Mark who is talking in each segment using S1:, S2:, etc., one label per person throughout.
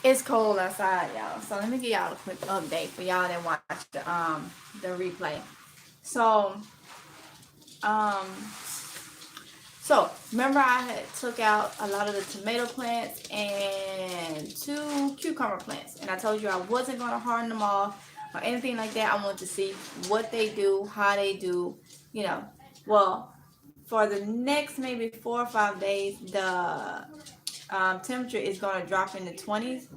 S1: It's cold outside, y'all. So let me give y'all a quick update for y'all that watch the replay. So um so remember I had took out a lot of the tomato plants and 2 cucumber plants, and I told you I wasn't gonna harden them off or anything like that. I wanted to see what they do, how they do, you know. Well, for the next maybe 4 or 5 days, the temperature is going to drop in the 20s.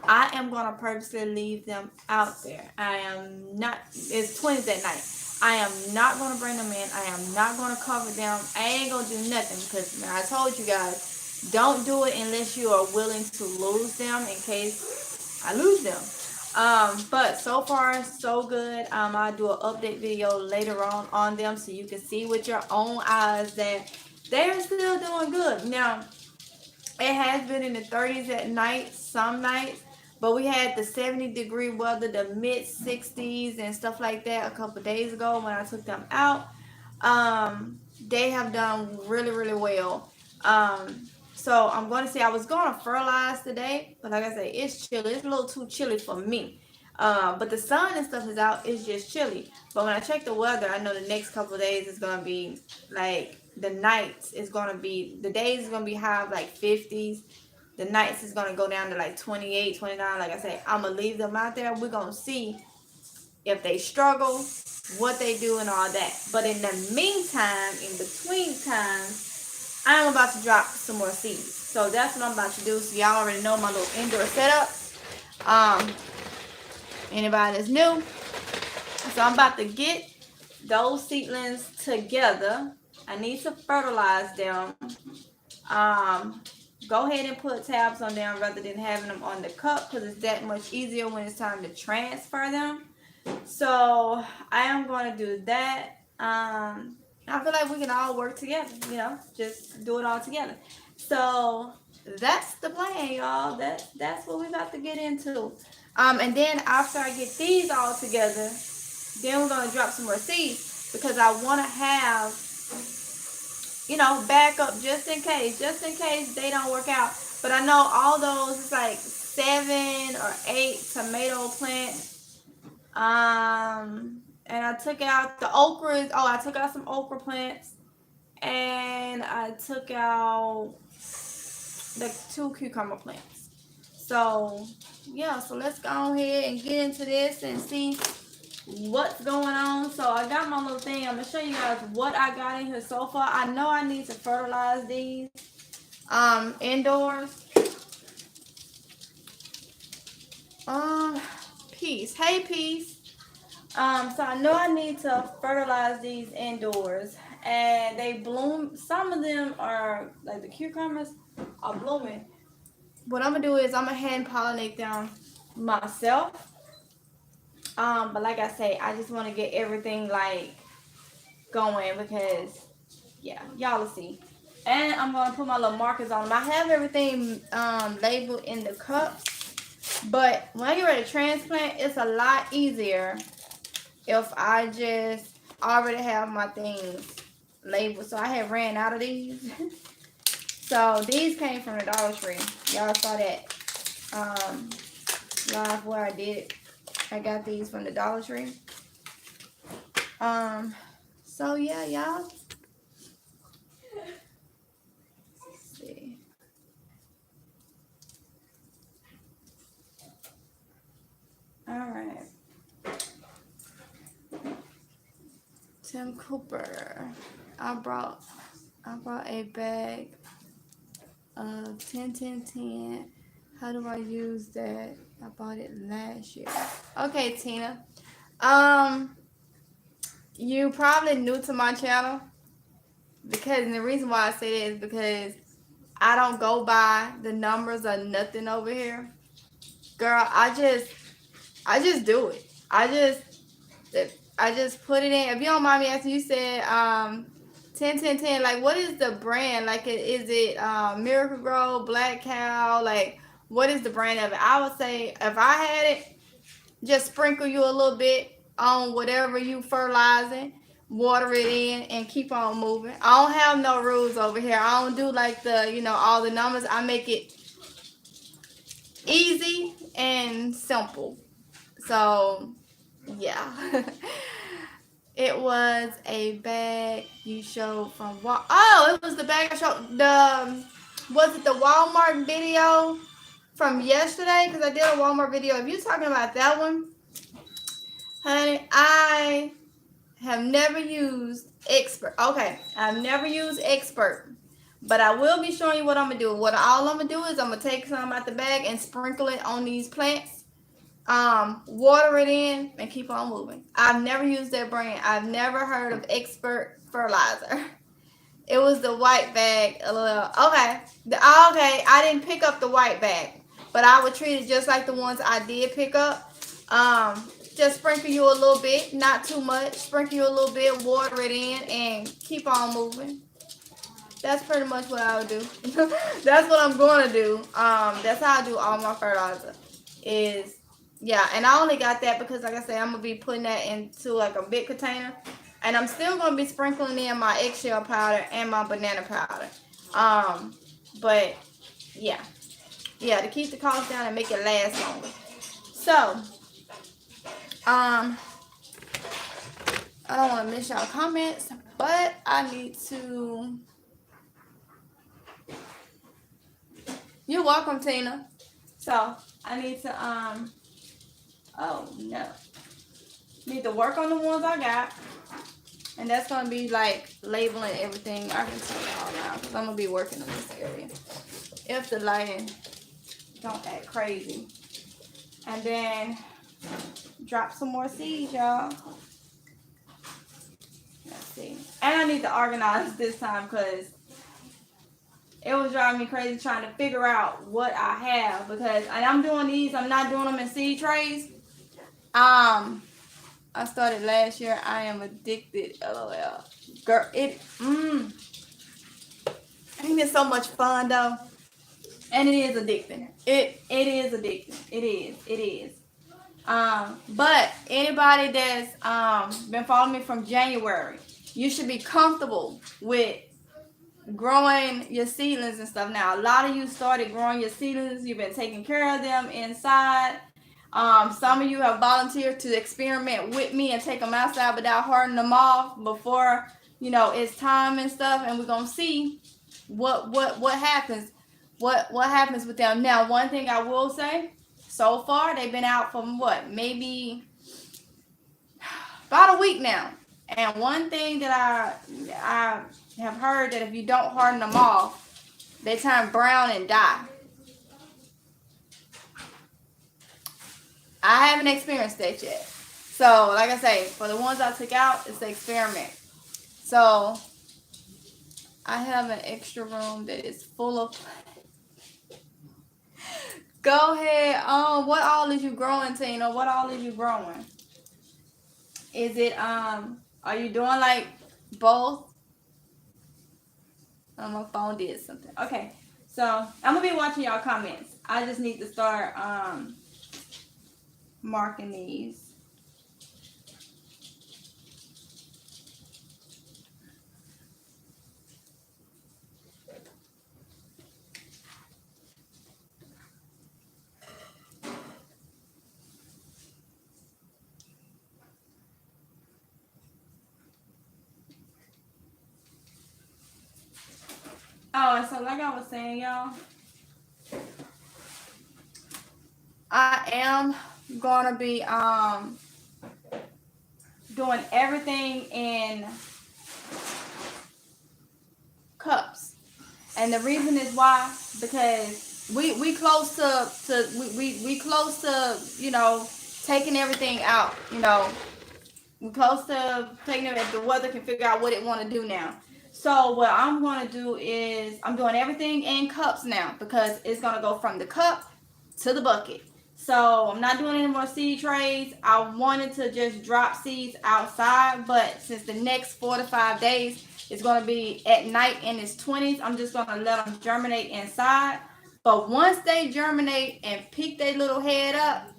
S1: I am going to purposely leave them out there. I am not, it's 20s at night. I am not going to bring them in. I am not going to cover them. I ain't going to do nothing because I told you guys, don't do it unless you are willing to lose them in case I lose them. But so far so good. I'll do an update video later on them so you can see with your own eyes that they're still doing good. Now, it has been in the 30s at night, some nights, but we had the 70-degree weather, the mid 60s and stuff like that a couple days ago when I took them out. They have done really, really well. So I'm going to say I was going to fertilize today, but like I say, it's chilly. It's a little too chilly for me. But the sun and stuff is out. It's just chilly. But when I check the weather, I know the next couple of days is going to be like the nights is going to be, the days is going to be high of like 50s. The nights is going to go down to like 28, 29. Like I say, I'm going to leave them out there. We're going to see if they struggle, what they do and all that. But in the meantime, in between times, I'm about to drop some more seeds. So that's what I'm about to do. So y'all already know my little indoor setup. Anybody that's new. So I'm about to get those seedlings together. I need to fertilize them. Go ahead and put tabs on them rather than having them on the cup because it's that much easier when it's time to transfer them. So I am going to do that. I feel like we can all work together, just do it all together. So that's the plan, y'all. That's what we're about to get into. And then after I get these all together, then we're going to drop some more seeds because I want to have, backup just in case they don't work out. But I know all those, it's like 7 or 8 tomato plants. And I took out the okras. Oh, I took out some okra plants. And I took out the 2 cucumber plants. So, yeah, so let's go ahead and get into this and see what's going on. So I got my little thing. I'm going to show you guys what I got in here so far. I know I need to fertilize these indoors. Peace. Hey, Peace. So I know I need to fertilize these indoors, and they bloom. Some of them are like the cucumbers are blooming. What I'm gonna do is I'm gonna hand pollinate them myself. But like I say, I just want to get everything like going because yeah, y'all will see. And I'm gonna put my little markers on them. I have everything labeled in the cups, but when I get ready to transplant, it's a lot easier if I just already have my things labeled. So I had ran out of these. So these came from the Dollar Tree. Y'all saw that live where I did it. I got these from the Dollar Tree. So yeah, y'all. Let's see. All right. Tim Cooper. I brought a bag of 10. How do I use that? I bought it last year. Okay, Tina. You probably new to my channel because the reason why I say that is because I don't go by the numbers or nothing over here. Girl, I just do it. I just put it in. If you don't mind me asking, you said 10. Like, what is the brand? Like, is it Miracle Grow, Black Cow? Like, what is the brand of it? I would say if I had it, just sprinkle you a little bit on whatever you fertilizing, water it in, and keep on moving. I don't have no rules over here. I don't do like the, all the numbers. I make it easy and simple. So yeah. It was a bag you showed from it was the bag I showed was it the Walmart video from yesterday? Because I did a Walmart video. If you're talking about that one, honey, I have never used Expert. Okay, I've never used Expert. But I will be showing you what I'm going to do. All I'm going to do is I'm going to take some out the bag and sprinkle it on these plants. Water it in and keep on moving. I've never used that brand. I've never heard of Expert fertilizer. It was the white bag. Okay. I didn't pick up the white bag, but I would treat it just like the ones I did pick up. Just sprinkle you a little bit, not too much. Sprinkle you a little bit, water it in, and keep on moving. That's pretty much what I would do. That's what I'm going to do. That's how I do all my fertilizer. Yeah, and I only got that because, like I said, I'm going to be putting that into like a big container. And I'm still going to be sprinkling in my eggshell powder and my banana powder. But, yeah. Yeah, to keep the cost down and make it last longer. So, I don't want to miss y'all comments, but I need to... You're welcome, Tina. So, I need to, oh, no. Need to work on the ones I got. And that's going to be, like, labeling everything. I can tell y'all now, because I'm going to be working in this area. If the lighting don't act crazy. And then, drop some more seeds, y'all. Let's see. And I need to organize this time, because it was driving me crazy trying to figure out what I have, because I'm doing these. I'm not doing them in seed trays. I started last year. I am addicted. LOL. Girl, ain't it so much fun though? And it is addicting. It is addicting. It is. But anybody that's been following me from January, you should be comfortable with growing your seedlings and stuff. Now, a lot of you started growing your seedlings. You've been taking care of them inside. Some of you have volunteered to experiment with me and take them outside without hurting them off before, it's time and stuff. And we're going to see what happens. What happens with them. Now, one thing I will say, so far, they've been out for maybe about a week now. And one thing that I have heard that if you don't harden them off, they turn brown and die. I haven't experienced that yet. So, like I say, for the ones I took out, it's an experiment. So, I have an extra room that is full of... Go ahead. What all is you growing, Tina? What all is you growing? Is it, are you doing like both? My phone did something. Okay. So, I'm going to be watching y'all comments. I just need to start, marking these. Oh, so like I was saying, y'all, I am gonna be doing everything in cups, and the reason is why, because we close to we close to taking everything out. We close to taking it if the weather can figure out what it want to do now. So what I'm going to do is I'm doing everything in cups now, because it's going to go from the cup to the bucket. So I'm not doing any more seed trays. I wanted to just drop seeds outside, but since the next 4 to 5 days it's going to be at night in its 20s, I'm just going to let them germinate inside. But once they germinate and pick their little head up,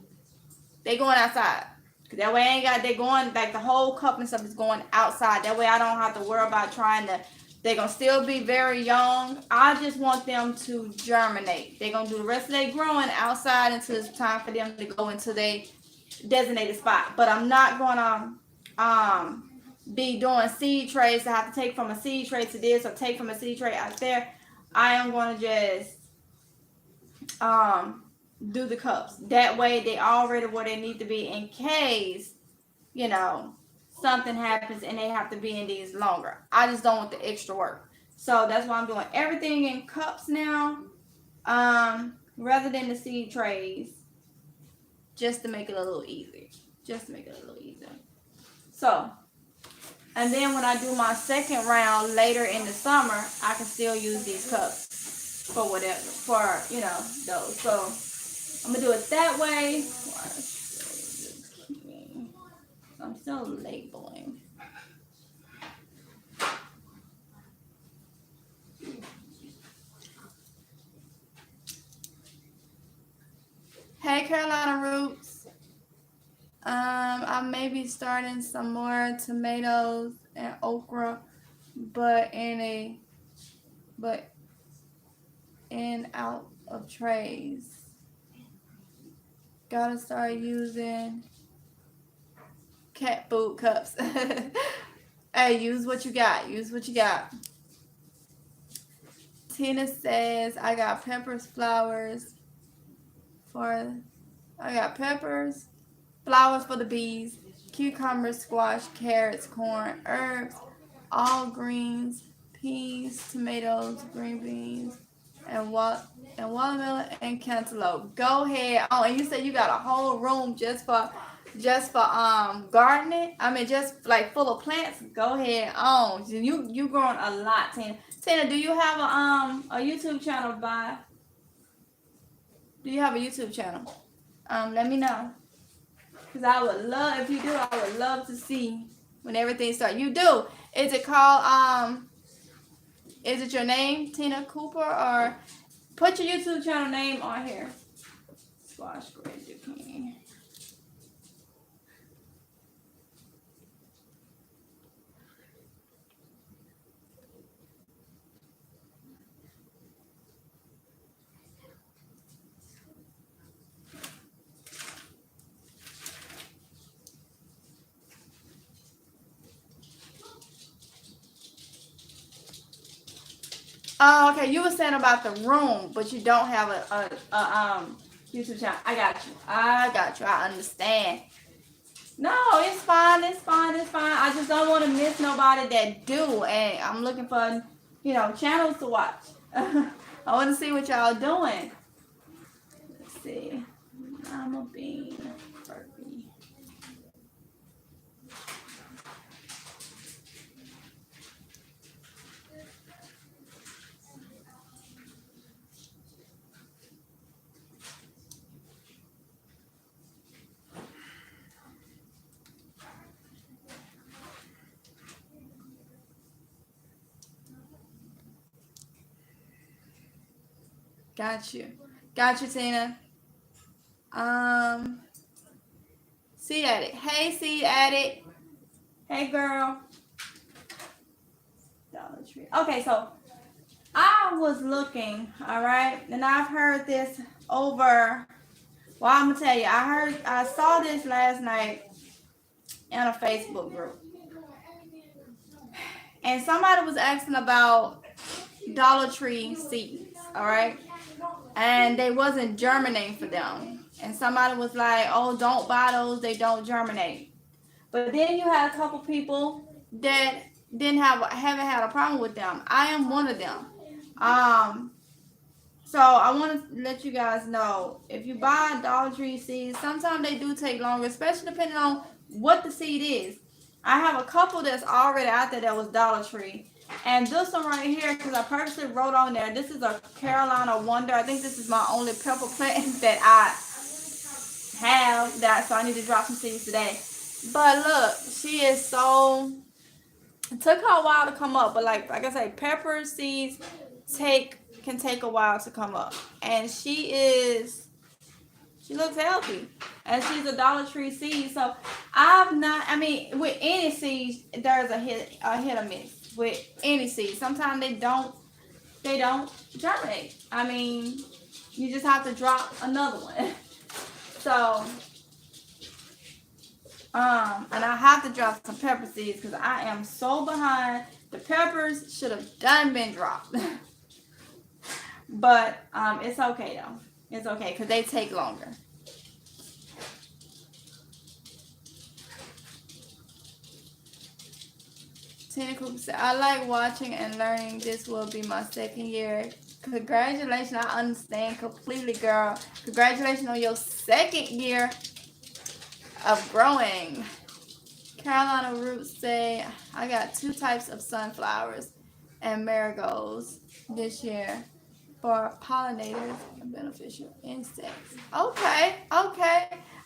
S1: they going outside. Cause that way they going, like the whole cup and stuff is going outside. That way I don't have to worry about trying to They're going to still be very young. I just want them to germinate. They're going to do the rest of their growing outside until it's time for them to go into their designated spot. But I'm not going to be doing seed trays to have to take from a seed tray to this or take from a seed tray out there. I am going to just do the cups. That way they already where they need to be in case, you know, something happens and they have to be in these longer. I just don't want the extra work. So that's why I'm doing everything in cups now, rather than the seed trays, just to make it a little easier. So, and then when I do my second round later in the summer, I can still use these cups for whatever, for, you know, those. So I'm going to do it that way. I'm still labeling. Hey, Carolina Roots. I may be starting some more tomatoes and okra, but in out of trays. Gotta start using cat food cups. Hey, use what you got. Tina says I got peppers, flowers for the bees, cucumbers, squash, carrots, corn, herbs, all greens, peas, tomatoes, green beans, and watermelon and cantaloupe. Go ahead. Oh, and you said you got a whole room just for gardening. I mean, just like full of plants. Go ahead. Oh, you growing a lot, Tina. Tina, do you have a YouTube channel? Do you have a YouTube channel? Let me know. Because I would love, if you do, I would love to see when everything starts. You do. Is it called, is it your name, Tina Cooper? Or put your YouTube channel name on here. Squash Green Zucchini. Oh, okay. You were saying about the room, but you don't have a YouTube channel. I got you. I understand. No, it's fine. I just don't want to miss nobody that do, and I'm looking for, you know, channels to watch. I want to see what y'all doing. Let's see. I'm a bean. Burpee. Got you, Tina. Seed Addict. Hey, Seed Addict. Hey, girl. Dollar Tree. Okay, so I was looking, all right, and I've heard this over. Well, I'm gonna tell you, I saw this last night in a Facebook group, and somebody was asking about Dollar Tree seeds, all right, and they wasn't germinating for them. And somebody was like, "Oh, don't buy those; they don't germinate." But then you had a couple people that haven't had a problem with them. I am one of them. So I want to let you guys know, if you buy Dollar Tree seeds, sometimes they do take longer, especially depending on what the seed is. I have a couple that's already out there that was Dollar Tree. And this one right here, because I purposely wrote on there, this is a Carolina Wonder. I think this is my only pepper plant that I have, so I need to drop some seeds today. But look, she is so, it took her a while to come up, but like I said, pepper seeds can take a while to come up. And she looks healthy. And she's a Dollar Tree seed. So with any seeds, there's a hit or miss. with any seed. Sometimes they don't germinate. I mean, you just have to drop another one. So, and I have to drop some pepper seeds because I am so behind. The peppers should have been dropped. But it's okay though. It's okay because they take longer. Tina Cooper said, I like watching and learning. This will be my second year. Congratulations. I understand completely, girl. Congratulations on your second year of growing. Carolina Roots say, I got 2 types of sunflowers and marigolds this year for pollinators and beneficial insects. Okay.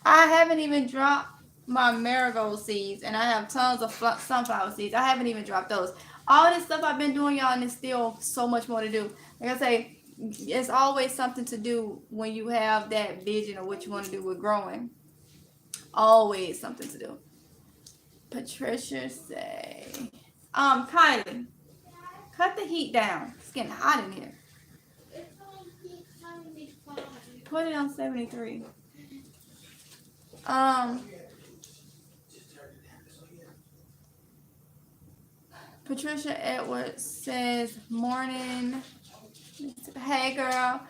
S1: I haven't even dropped my marigold seeds, and I have tons of sunflower seeds. I haven't even dropped those. All this stuff I've been doing, y'all, and there's still so much more to do. Like I say, it's always something to do when you have that vision of what you want to do with growing. Always something to do. Patricia say, Kylie, cut the heat down. It's getting hot in here. Put it on 73. Patricia Edwards says, morning. Hey girl,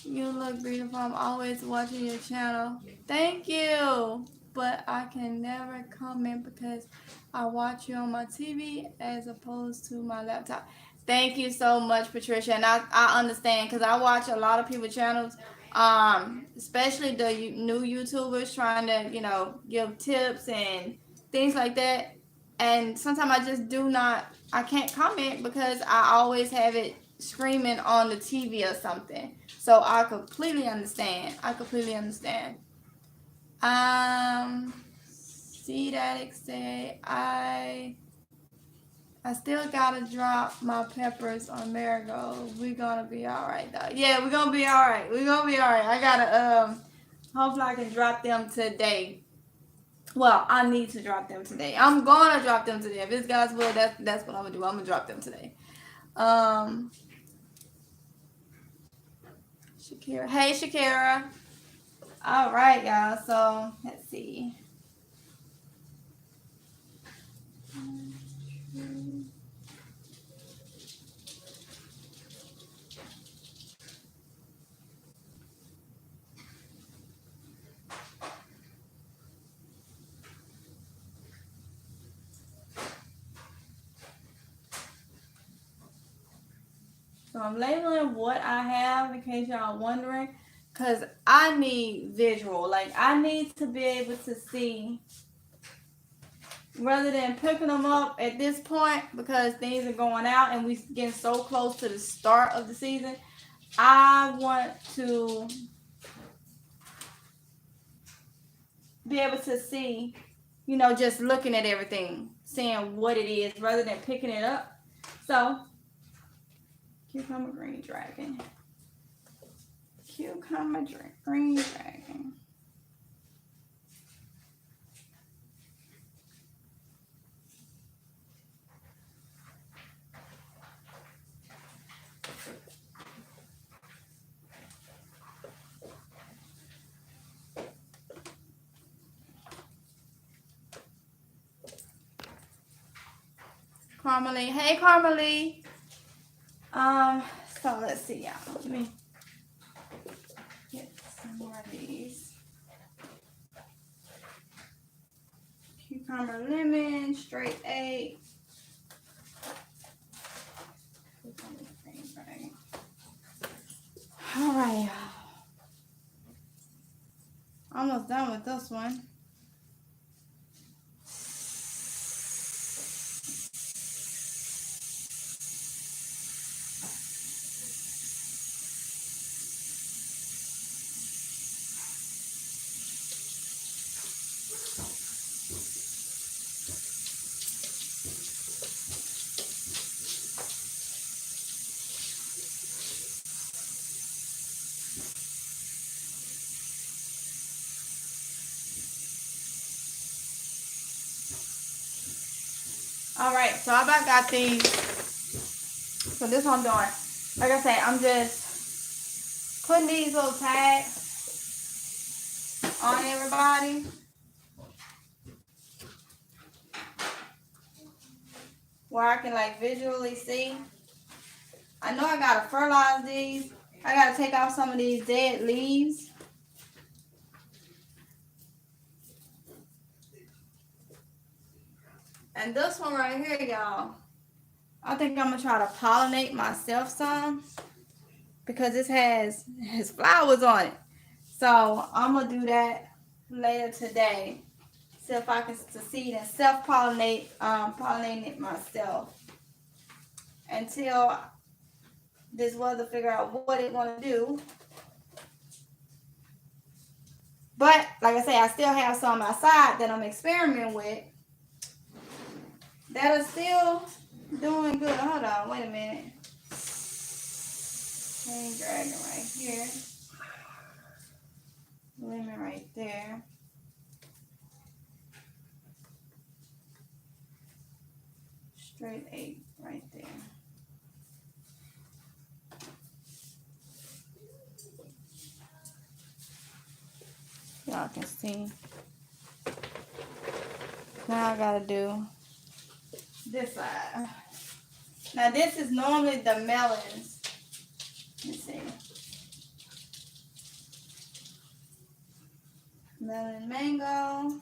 S1: you look beautiful. I'm always watching your channel. Thank you. But I can never comment because I watch you on my TV as opposed to my laptop. Thank you so much, Patricia. And I understand because I watch a lot of people's channels, especially the new YouTubers trying to, give tips and things like that. And sometimes I can't comment because I always have it screaming on the TV or something. So I completely understand. See that say I still gotta drop my peppers on marigold. We're gonna be alright though. Yeah, we're gonna be alright. I gotta hopefully I can drop them today. Well, I need to drop them today. I'm gonna drop them today. If it's God's will, that's what I'm gonna do. I'm gonna drop them today. Shakira. Hey Shakira. Alright, y'all. So let's see. So I'm labeling what I have in case y'all wondering, because I need visual. Like I need to be able to see rather than picking them up at this point because things are going out and we getting so close to the start of the season. I want to be able to see, just looking at everything, seeing what it is rather than picking it up. So cucumber green dragon. Green dragon. Carmelie. Hey Carmelie. So let's see, y'all. Let me get some more of these. Cucumber lemon, straight 8. Alright, y'all. Almost done with this one. Alright, so I about got these. So this one I'm doing. Like I said, I'm just putting these little tags on everybody. Where I can like visually see. I know I gotta fertilize these. I gotta take off some of these dead leaves. And this one right here, y'all, I think I'm gonna try to pollinate myself some because this has flowers on it. So I'm gonna do that later today. See if I can succeed and self-pollinate, pollinate it myself until this weather figure out what it want to do. But like I say, I still have some outside that I'm experimenting with that are still doing good. Hold on, wait a minute. Hang dragon right here. Lemon right there. Straight 8 right there. Y'all can see. Now I gotta do this side. Now this is normally the melons. Let's see. Melon mango.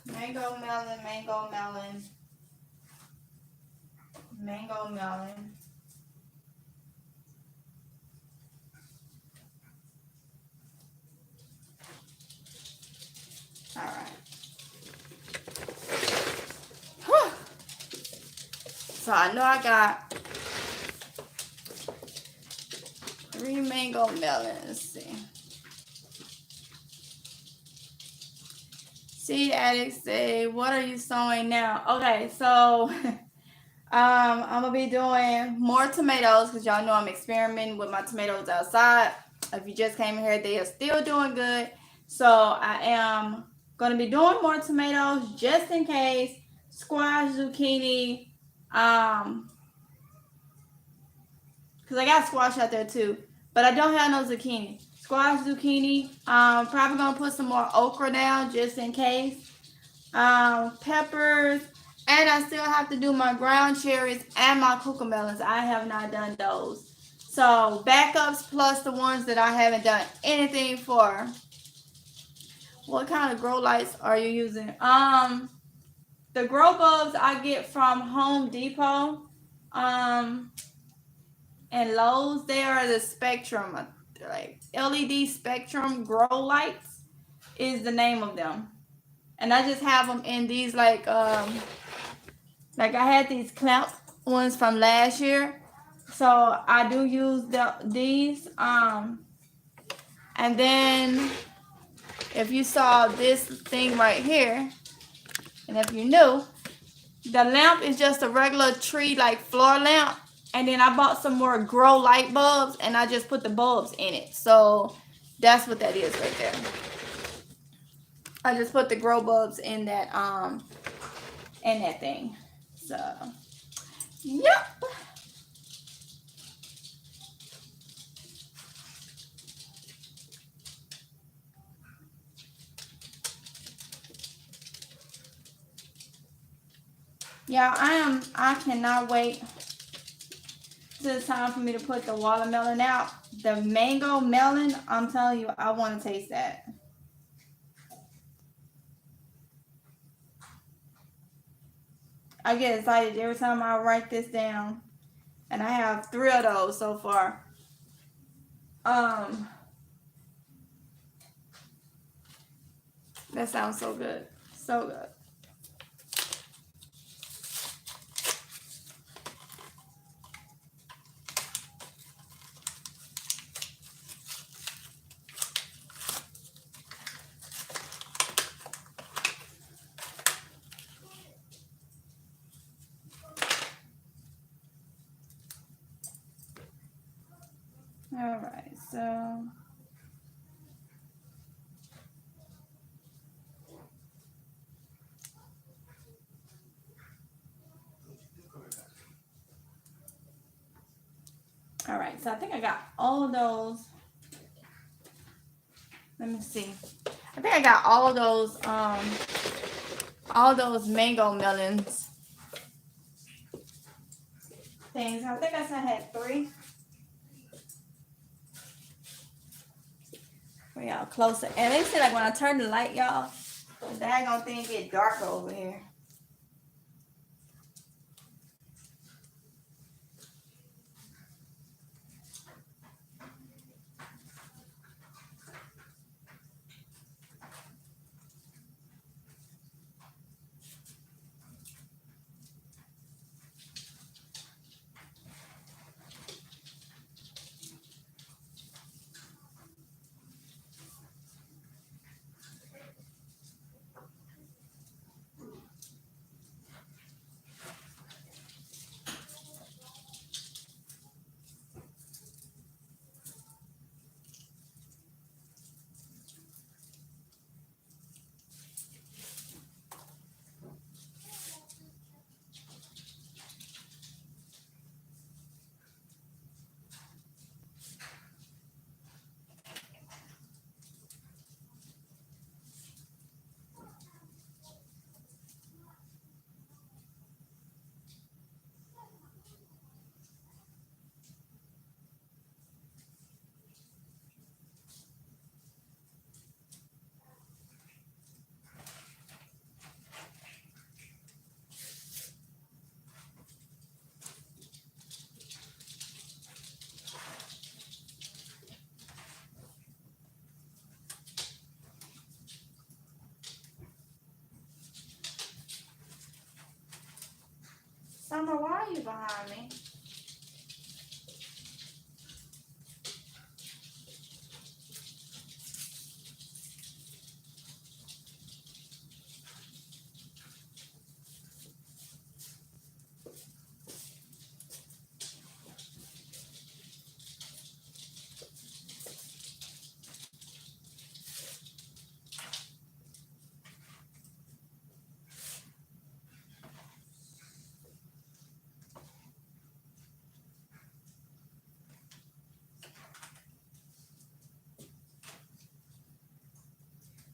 S1: Mango melon, mango melon, mango melon. All right. Whew. So I know I got 3 mango melons. Let's see. Seed addicts say, what are you sowing now? Okay, so I'm gonna be doing more tomatoes because y'all know I'm experimenting with my tomatoes outside. If you just came here, they are still doing good. So I am gonna be doing more tomatoes just in case. Squash, zucchini, because I got squash out there too, but I don't have no zucchini. Squash, zucchini. Probably gonna put some more okra down just in case. Peppers, and I still have to do my ground cherries and my cuckoo melons. I have not done those. So backups plus the ones that I haven't done anything for. What kind of grow lights are you using? The grow bulbs I get from Home Depot, and Lowe's. They are the Spectrum, like LED Spectrum grow lights is the name of them. And I just have them in these like I had these clamp ones from last year. So I do use these. And then if you saw this thing right here, and if you knew, the lamp is just a regular tree like floor lamp. And then I bought some more grow light bulbs and I just put the bulbs in it. So that's what that is right there. I just put the grow bulbs in that thing. So yep. Yeah, I cannot wait till it's time for me to put the watermelon out. The mango melon, I'm telling you, I want to taste that. I get excited every time I write this down. And I have 3 of those so far. That sounds so good. So good. All right, so all right, so I think I got all of those. Let me see. I think I got all those mango melons things. I think I said I had 3. For y'all closer. And they say like when I turn the light, y'all, the daggone thing get darker over here. Summer, why are you behind me?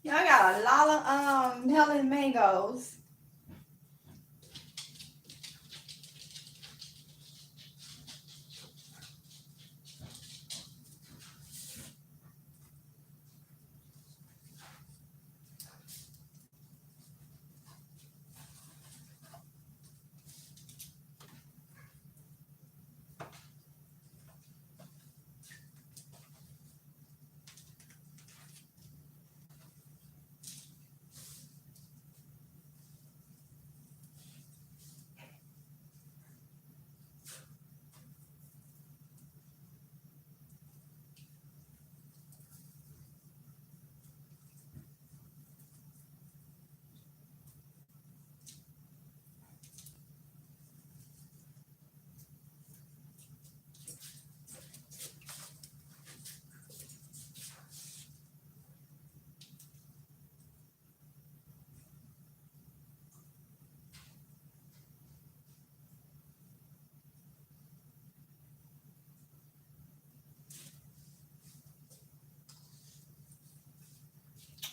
S1: Y'all got a lot of melon mangoes.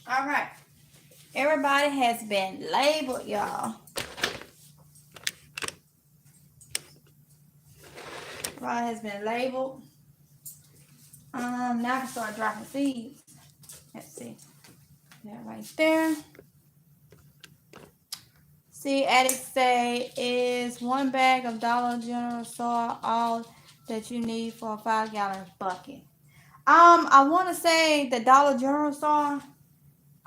S1: All right. Everybody has been labeled, y'all. Everybody has been labeled. Now I can start dropping seeds. Let's see. That right there. See, addicts say is 1 bag of Dollar General soil all that you need for a 5-gallon bucket. I want to say the Dollar General soil.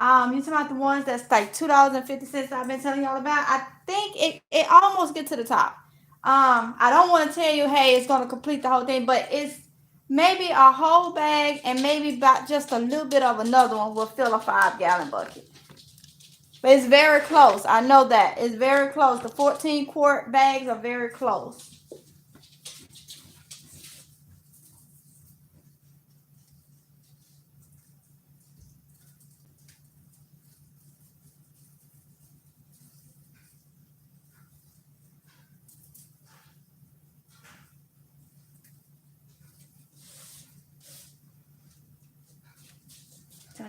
S1: You talking about the ones that's like $2.50 I've been telling y'all about? I think it almost get to the top. I don't want to tell you, hey, it's gonna complete the whole thing, but it's maybe a whole bag and maybe about just a little bit of another one will fill a 5-gallon bucket. But it's very close. I know that. It's very close. The 14-quart bags are very close.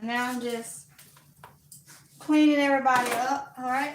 S1: now I'm just cleaning everybody up, all right?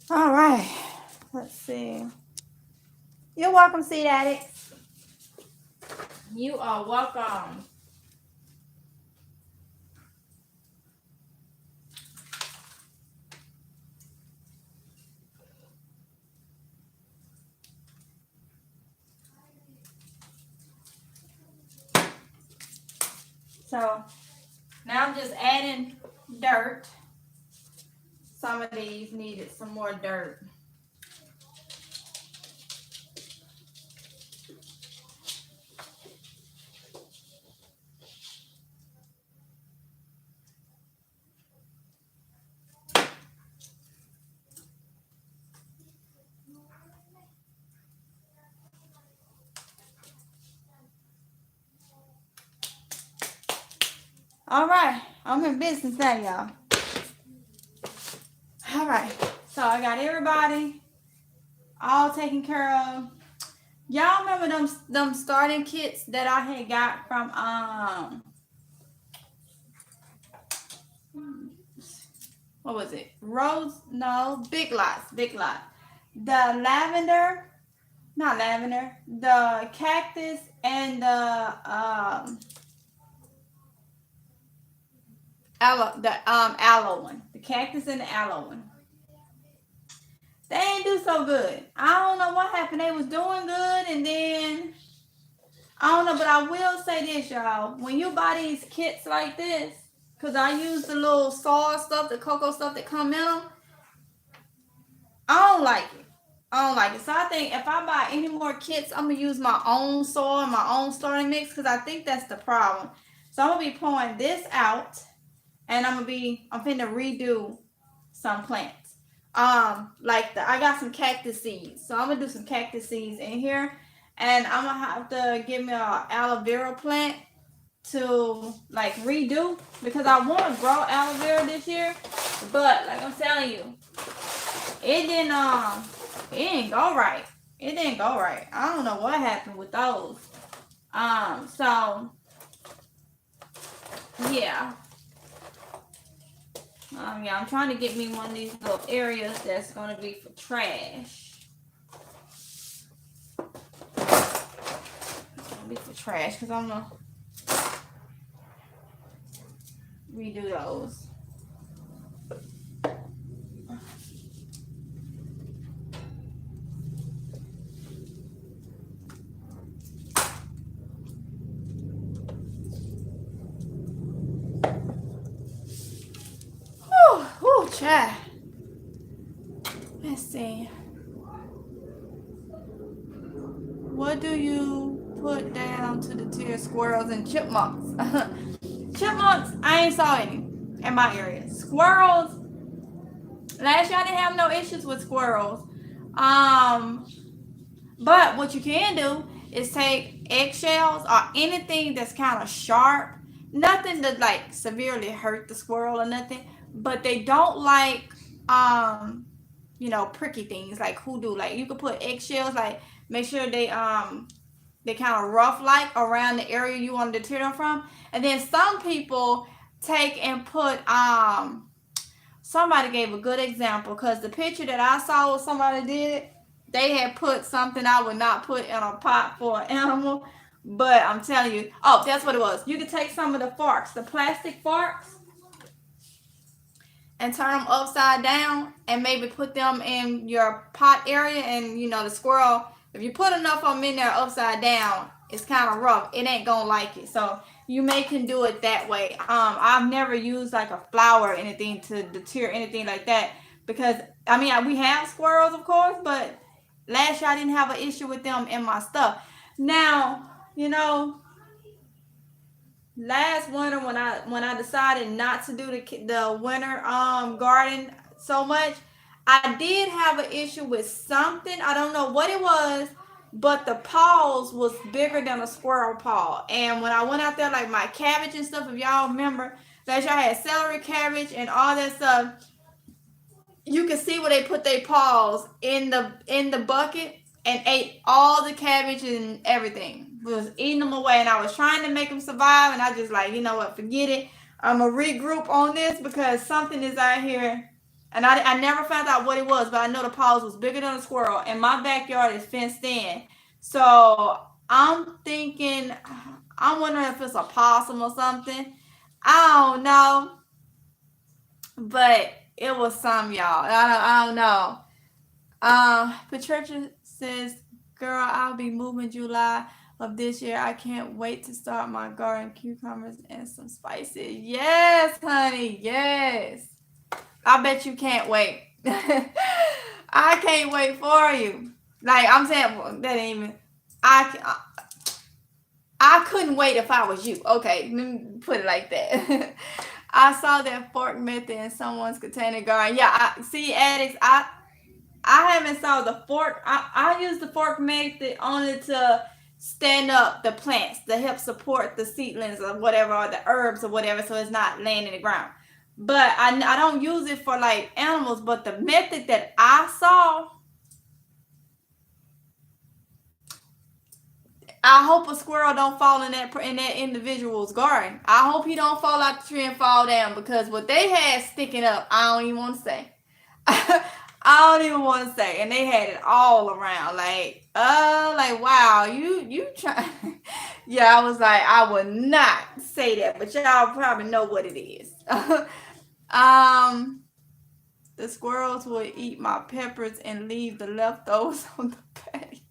S1: All right, let's see. You're welcome, Seed Addicts. You are welcome. So now I'm just adding dirt. Some of these needed some more dirt. All right, I'm in business now, y'all. All right, so I got everybody all taken care of. Y'all remember them starting kits that I had got from what was it? Big Lots. The not lavender, the cactus and the aloe one. The cactus and the aloe one. They ain't do so good. I don't know what happened. They was doing good and then I don't know, but I will say this, y'all. When you buy these kits like this, because I use the little soy stuff, the cocoa stuff that come in them, I don't like it. So I think if I buy any more kits, I'm going to use my own soy, my own starting mix, because I think that's the problem. So I'm going to be pouring this out, and I'm finna redo some plants. I got some cactus seeds. So I'm going to do some cactus seeds in here. And I'm going to have to give me an aloe vera plant to like redo because I want to grow aloe vera this year. But like I'm telling you, it didn't go right. It didn't go right. I don't know what happened with those. So yeah. Yeah, I'm trying to get me one of these little areas that's gonna be for trash. It's gonna be for trash because I'm gonna redo those. Whew, chat. Let's see. what do you put down to deter squirrels and chipmunks? Chipmunks, I ain't saw any in my area. Squirrels, last year I didn't have no issues with squirrels. But what you can do is take eggshells or anything that's kind of sharp, nothing to like severely hurt the squirrel or nothing, but they don't like pricky things like hoodoo. Like you could put eggshells, like make sure they kind of rough like around the area you want to deter them from. And then some people take and put somebody gave a good example because the picture that I saw what somebody did, they had put something I would not put in a pot for an animal. But I'm telling you, oh, that's what it was. You could take some of the forks, the plastic forks, and turn them upside down and maybe put them in your pot area. And the squirrel, if you put enough of them in there upside down, it's kind of rough. It ain't gonna like it. So you can do it that way. I've never used like a flower or anything to deter anything like that because we have squirrels, of course, but last year I didn't have an issue with them in my stuff. Now, last winter when I decided not to do the winter garden so much, I did have an issue with something. I don't know what it was, but the paws was bigger than a squirrel paw. And when I went out there, like my cabbage and stuff, if y'all remember, last year I had celery, cabbage, and all that stuff. You could see where they put their paws in the bucket and ate all the cabbage and everything. Was eating them away, and I was trying to make them survive, and I just like, you know what, forget it. I'm gonna regroup on this because something is out here, and I never found out what it was, but I know the paws was bigger than a squirrel, and my backyard is fenced in, so I'm wondering if it's a possum or something. I don't know, but it was some, y'all. I don't know. Patricia says, "Girl, I'll be moving July of this year. I can't wait to start my garden. Cucumbers and some spices." Yes, honey. Yes. I bet you can't wait. I can't wait for you. Like I'm saying, that ain't even. I couldn't wait if I was you. Okay, let me put it like that. I saw that fork method in someone's container garden. Yeah, see, addicts. I haven't saw the fork. I use the fork method only to stand up the plants to help support the seedlings or whatever, or the herbs or whatever, so it's not laying in the ground. But I don't use it for like animals. But the method that I saw, I hope a squirrel don't fall in that individual's garden. I hope he don't fall out the tree and fall down, because what they had sticking up, I don't even want to say. I don't even want to say. And they had it all around. Like wow, you try. Yeah, I was like, I would not say that, but y'all probably know what it is. The squirrels would eat my peppers and leave the leftovers on the patio.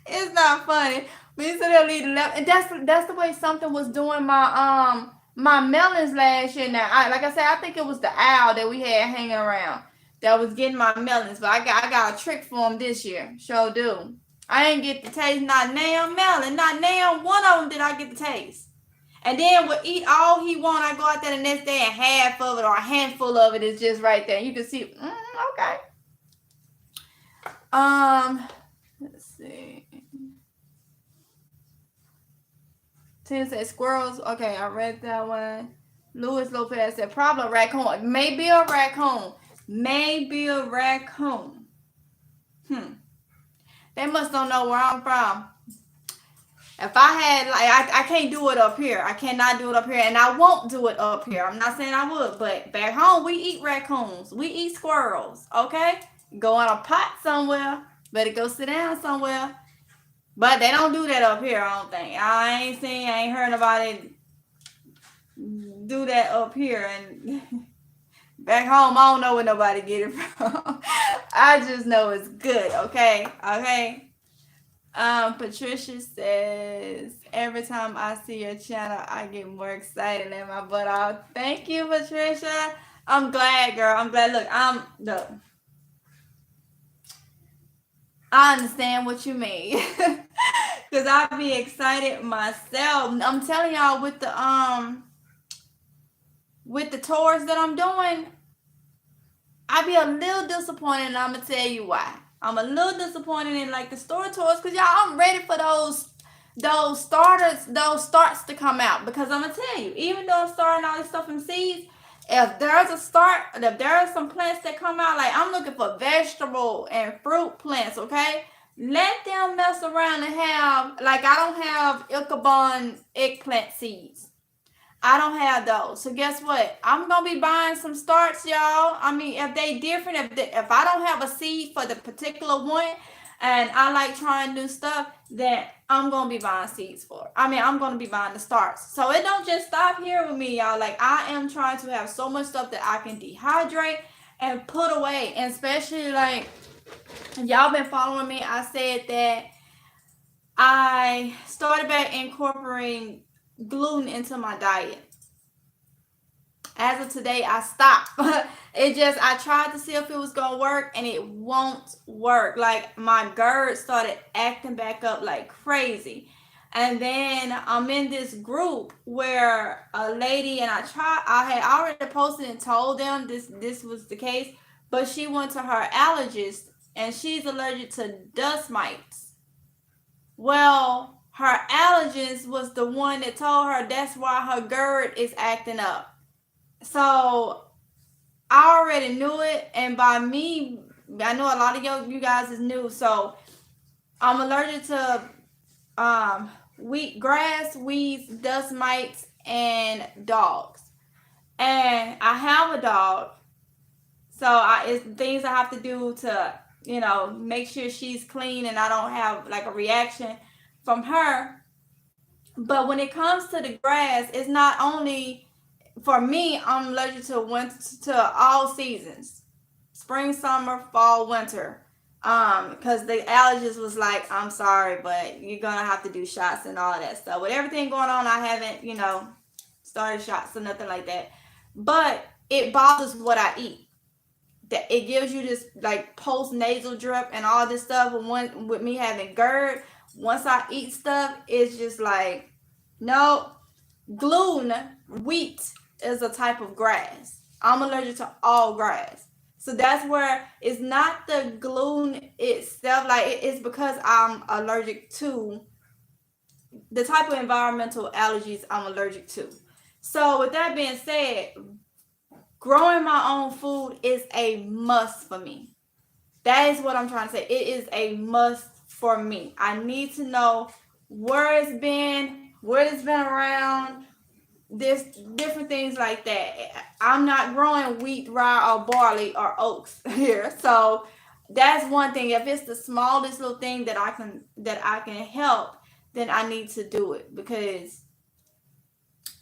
S1: It's not funny. We used to leave the left, and that's the way something was doing my melons last year. Now, like I said, I think it was the owl that we had hanging around that was getting my melons, but I got a trick for them this year. Sure do. I ain't get to taste not damn melon, not damn one of them did I get to taste. And then would eat all he want. I go out there the next day and half of it or a handful of it is just right there. You can see. Okay. Let's see. Tim said squirrels. Okay, I read that one. Luis Lopez said probably a raccoon. Maybe a raccoon. Maybe a raccoon. They must don't know where I'm from. If I had, like, I can't do it up here. I cannot do it up here, and I won't do it up here. I'm not saying I would, but back home, we eat raccoons. We eat squirrels, okay? Go in a pot somewhere. Better go sit down somewhere. But they don't do that up here, I don't think. I ain't heard nobody do that up here. And back home, I don't know where nobody get it from. I just know it's good, okay? Okay? Patricia says, every time I see your channel, I get more excited and my butt off. Thank you, Patricia. I'm glad, girl. I'm glad. Look, I understand what you mean. Cause I be excited myself. I'm telling y'all with the tours that I'm doing, I be a little disappointed, and I'm gonna tell you why. I'm a little disappointed in like the store tours, cause y'all, I'm ready for those starts to come out. Because I'm gonna tell you, even though I'm starting all this stuff from seeds, if there's some plants that come out, like I'm looking for vegetable and fruit plants, okay? Let them mess around and have, like, I don't have Ichabod eggplant seeds. I don't have those. So guess what? I'm gonna be buying some starts, y'all. I mean, if they different, if I don't have a seed for the particular one, and I like trying new stuff, then I'm gonna be buying seeds for it. I mean, I'm gonna be buying the starts. So it don't just stop here with me, y'all. Like, I am trying to have so much stuff that I can dehydrate and put away. And especially, like, y'all been following me. I said that I started back incorporating gluten into my diet. As of today, I stopped. I tried to see if it was gonna work, and it won't work. Like, my GERD started acting back up like crazy. And then I'm in this group where a lady, and I had already posted and told them this was the case, but she went to her allergist, and she's allergic to dust mites. Well, her allergist was the one that told her that's why her GERD is acting up. So I already knew it, and by me, I know a lot of you guys is new. So I'm allergic to grass, weeds, dust mites, and dogs. And I have a dog, so it's things I have to do to make sure she's clean and I don't have like a reaction from her. But when it comes to the grass, it's not only for me. I'm allergic to all seasons, spring, summer, fall, winter. Because the allergist was like, I'm sorry, but you're gonna have to do shots and all that stuff. With everything going on, I haven't started shots or nothing like that. But it bothers what I eat. That it gives you this like post nasal drip and all this stuff. And with me having GERD, once I eat stuff, it's just like, no. Gluten, wheat is a type of grass. I'm allergic to all grass. So that's where it's not the gluten itself. Like, it's because I'm allergic to the type of environmental allergies I'm allergic to. So with that being said, growing my own food is a must for me. That is what I'm trying to say. It is a must for me. I need to know where it's been around, this different things like that. I'm not growing wheat, rye, or barley or oats here. So that's one thing. If it's the smallest little thing that I can help, then I need to do it, because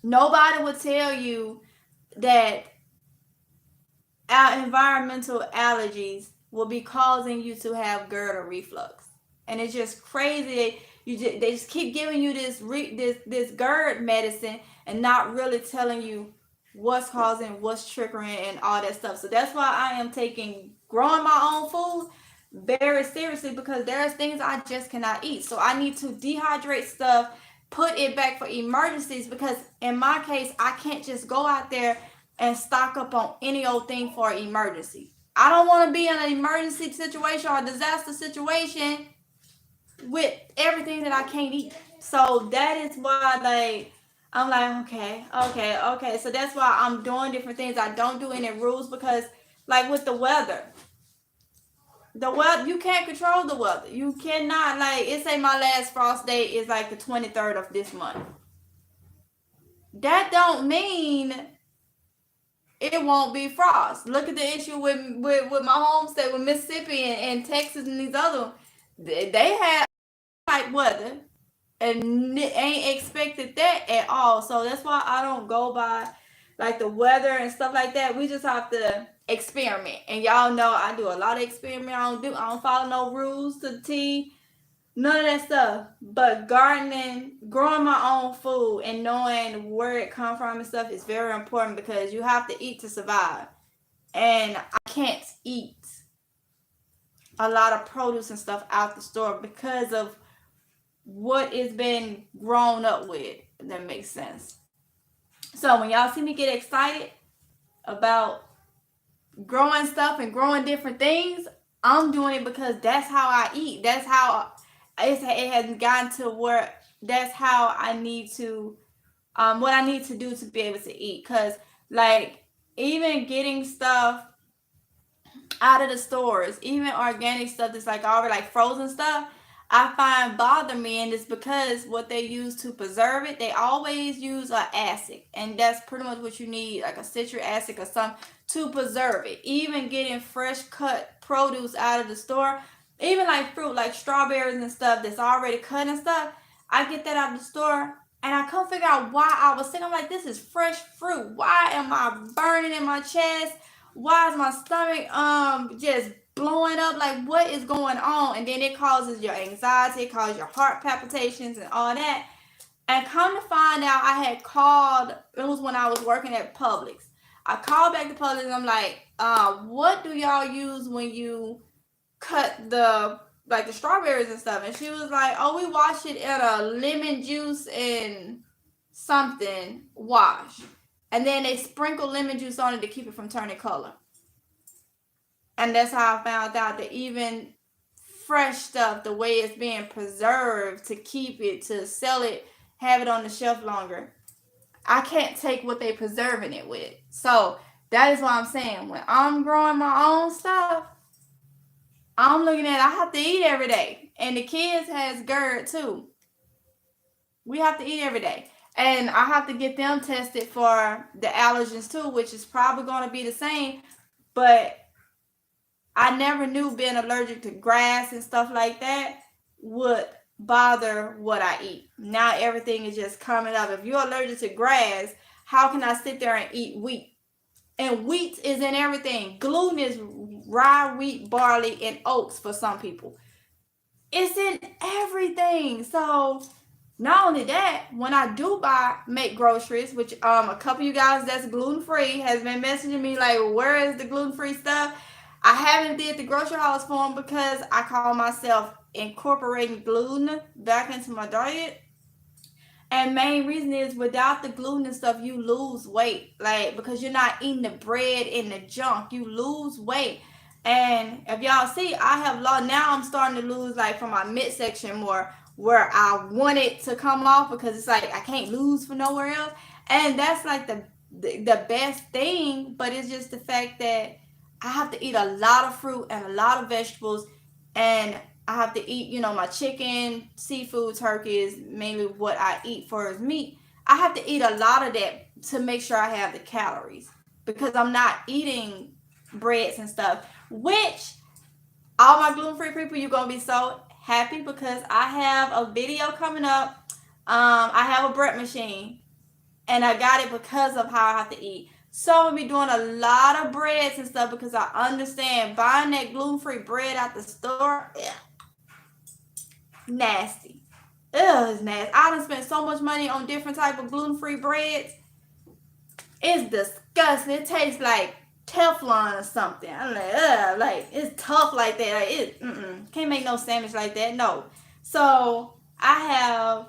S1: nobody will tell you that our environmental allergies will be causing you to have GERD or reflux. And it's just crazy that they just keep giving you this GERD medicine and not really telling you what's causing, what's triggering, and all that stuff. So that's why I am taking growing my own food very seriously, because there's things I just cannot eat. So I need to dehydrate stuff, put it back for emergencies, because in my case, I can't just go out there and stock up on any old thing for an emergency. I don't want to be in an emergency situation or a disaster situation with everything that I can't eat. So that is why, like, I'm like, okay. So that's why I'm doing different things. I don't do any rules, because, like, with the weather, you can't control the weather. You cannot, like, it say my last frost date is like the 23rd of this month. That don't mean it won't be frost. Look at the issue with my home state, with Mississippi and Texas and these other. They have type weather, and ain't expected that at all. So that's why I don't go by like the weather and stuff like that. We just have to experiment, and y'all know I do a lot of experiment. I don't follow no rules to the T, none of that stuff. But gardening, growing my own food, and knowing where it comes from and stuff is very important, because you have to eat to survive, and I can't eat a lot of produce and stuff out the store because of what it's been grown up with. If that makes sense. So when y'all see me get excited about growing stuff and growing different things, I'm doing it because that's how I eat. That's how it has gotten to where that's how I need to, what I need to do to be able to eat. Cause like even getting stuff out of the stores, even organic stuff that's like already like frozen stuff, I find bother me, and it's because what they use to preserve it, they always use a acid, and that's pretty much what you need, like a citric acid or something to preserve it. Even getting fresh cut produce out of the store, even like fruit, like strawberries and stuff that's already cut and stuff, I get that out of the store. And I couldn't figure out why I was sick. I'm like, this is fresh fruit. Why am I burning in my chest? Why is my stomach just blowing up? Like, what is going on? And then it causes your anxiety, it causes your heart palpitations and all that. And come to find out, I had called, it was when I was working at Publix. I called back to Publix and I'm like, what do y'all use when you cut the like the strawberries and stuff? And she was like, oh, we wash it in a lemon juice and something wash. And then they sprinkle lemon juice on it to keep it from turning color. And that's how I found out that even fresh stuff, the way it's being preserved to keep it, to sell it, have it on the shelf longer, I can't take what they preserving it with. So that is what I'm saying. When I'm growing my own stuff, I'm looking at, I have to eat every day. And the kids has GERD too. We have to eat every day. And I have to get them tested for the allergens too, which is probably going to be the same. But I never knew being allergic to grass and stuff like that would bother what I eat. Now everything is just coming up. If you're allergic to grass, how can I sit there and eat wheat? And wheat is in everything. Gluten is rye, wheat, barley, and oats for some people. It's in everything. So not only that, when I do make groceries, which a couple of you guys that's gluten free has been messaging me like, where is the gluten free stuff? I haven't did the grocery house for them because I call myself incorporating gluten back into my diet. And main reason is without the gluten and stuff, you lose weight. Like, because you're not eating the bread and the junk, you lose weight. And if y'all see, I have lost, now I'm starting to lose like from my midsection more, where I want it to come off because it's like I can't lose for nowhere else. And that's like the best thing, but it's just the fact that I have to eat a lot of fruit and a lot of vegetables, and I have to eat, my chicken, seafood, turkey is mainly what I eat for as meat. I have to eat a lot of that to make sure I have the calories because I'm not eating breads and stuff, which all my gluten-free people, you're going to be so happy because I have a video coming up. I have a bread machine and I got it because of how I have to eat. So I'm going to be doing a lot of breads and stuff because I understand buying that gluten-free bread at the store, nasty. Ugh, it's nasty. I done spent so much money on different type of gluten-free breads. It's disgusting. It tastes like Teflon or something. I'm like, ugh, like it's tough like that. Like can't make no sandwich like that. No. So I have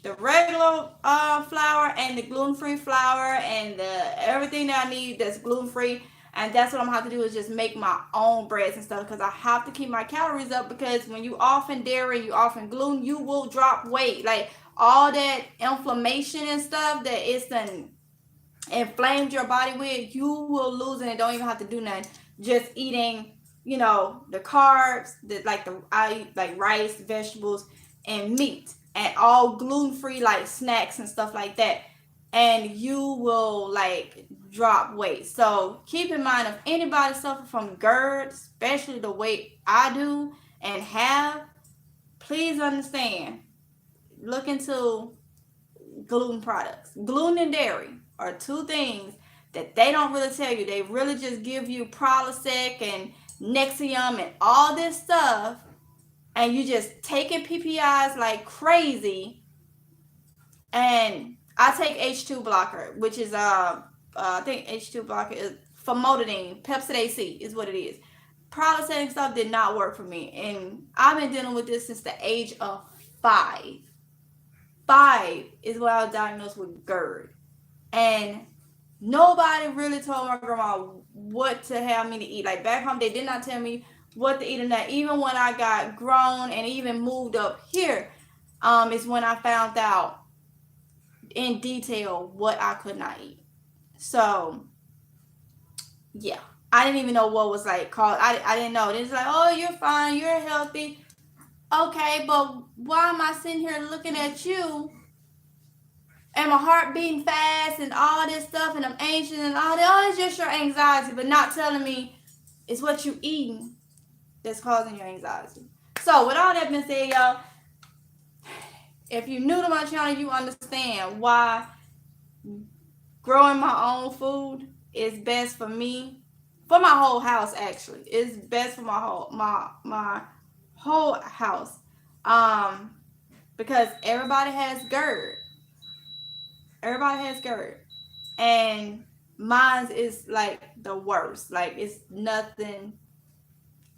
S1: the regular flour and the gluten-free flour and everything that I need that's gluten-free. And that's what I'm gonna have to do is just make my own breads and stuff because I have to keep my calories up because when you off in dairy, you off in gluten, you will drop weight. Like all that inflammation and stuff that it's done inflamed your body with, you will lose it and don't even have to do nothing. Just eating, the carbs, I eat like rice, vegetables, and meat, and all gluten-free like snacks and stuff like that. And you will like drop weight. So keep in mind if anybody suffer from GERD, especially the way I do and have, please understand. Look into gluten products. Gluten and dairy are two things that they don't really tell you. They really just give you Prilosec and Nexium and all this stuff, and you just taking PPIs like crazy. And I take H2 blocker, which is I think H2 blocker is famotidine, Pepsid AC is what it is. product setting stuff did not work for me. And I've been dealing with this since the age of 5. 5 is when I was diagnosed with GERD. And nobody really told my grandma what to have me to eat. Like back home, they did not tell me what to eat or not. Even when I got grown and even moved up here, is when I found out in detail what I could not eat. So, yeah. I didn't even know what was like called. I didn't know. It's like, oh, you're fine. You're healthy. Okay, but why am I sitting here looking at you and my heart beating fast and all this stuff and I'm anxious and all that? Oh, it's just your anxiety, but not telling me it's what you eating that's causing your anxiety. So with all that being said, y'all, if you're new to my channel, you understand why growing my own food is best for me, for my whole house. Actually, it's best for my whole house, because everybody has GERD. Everybody has GERD, and mine is like the worst. Like it's nothing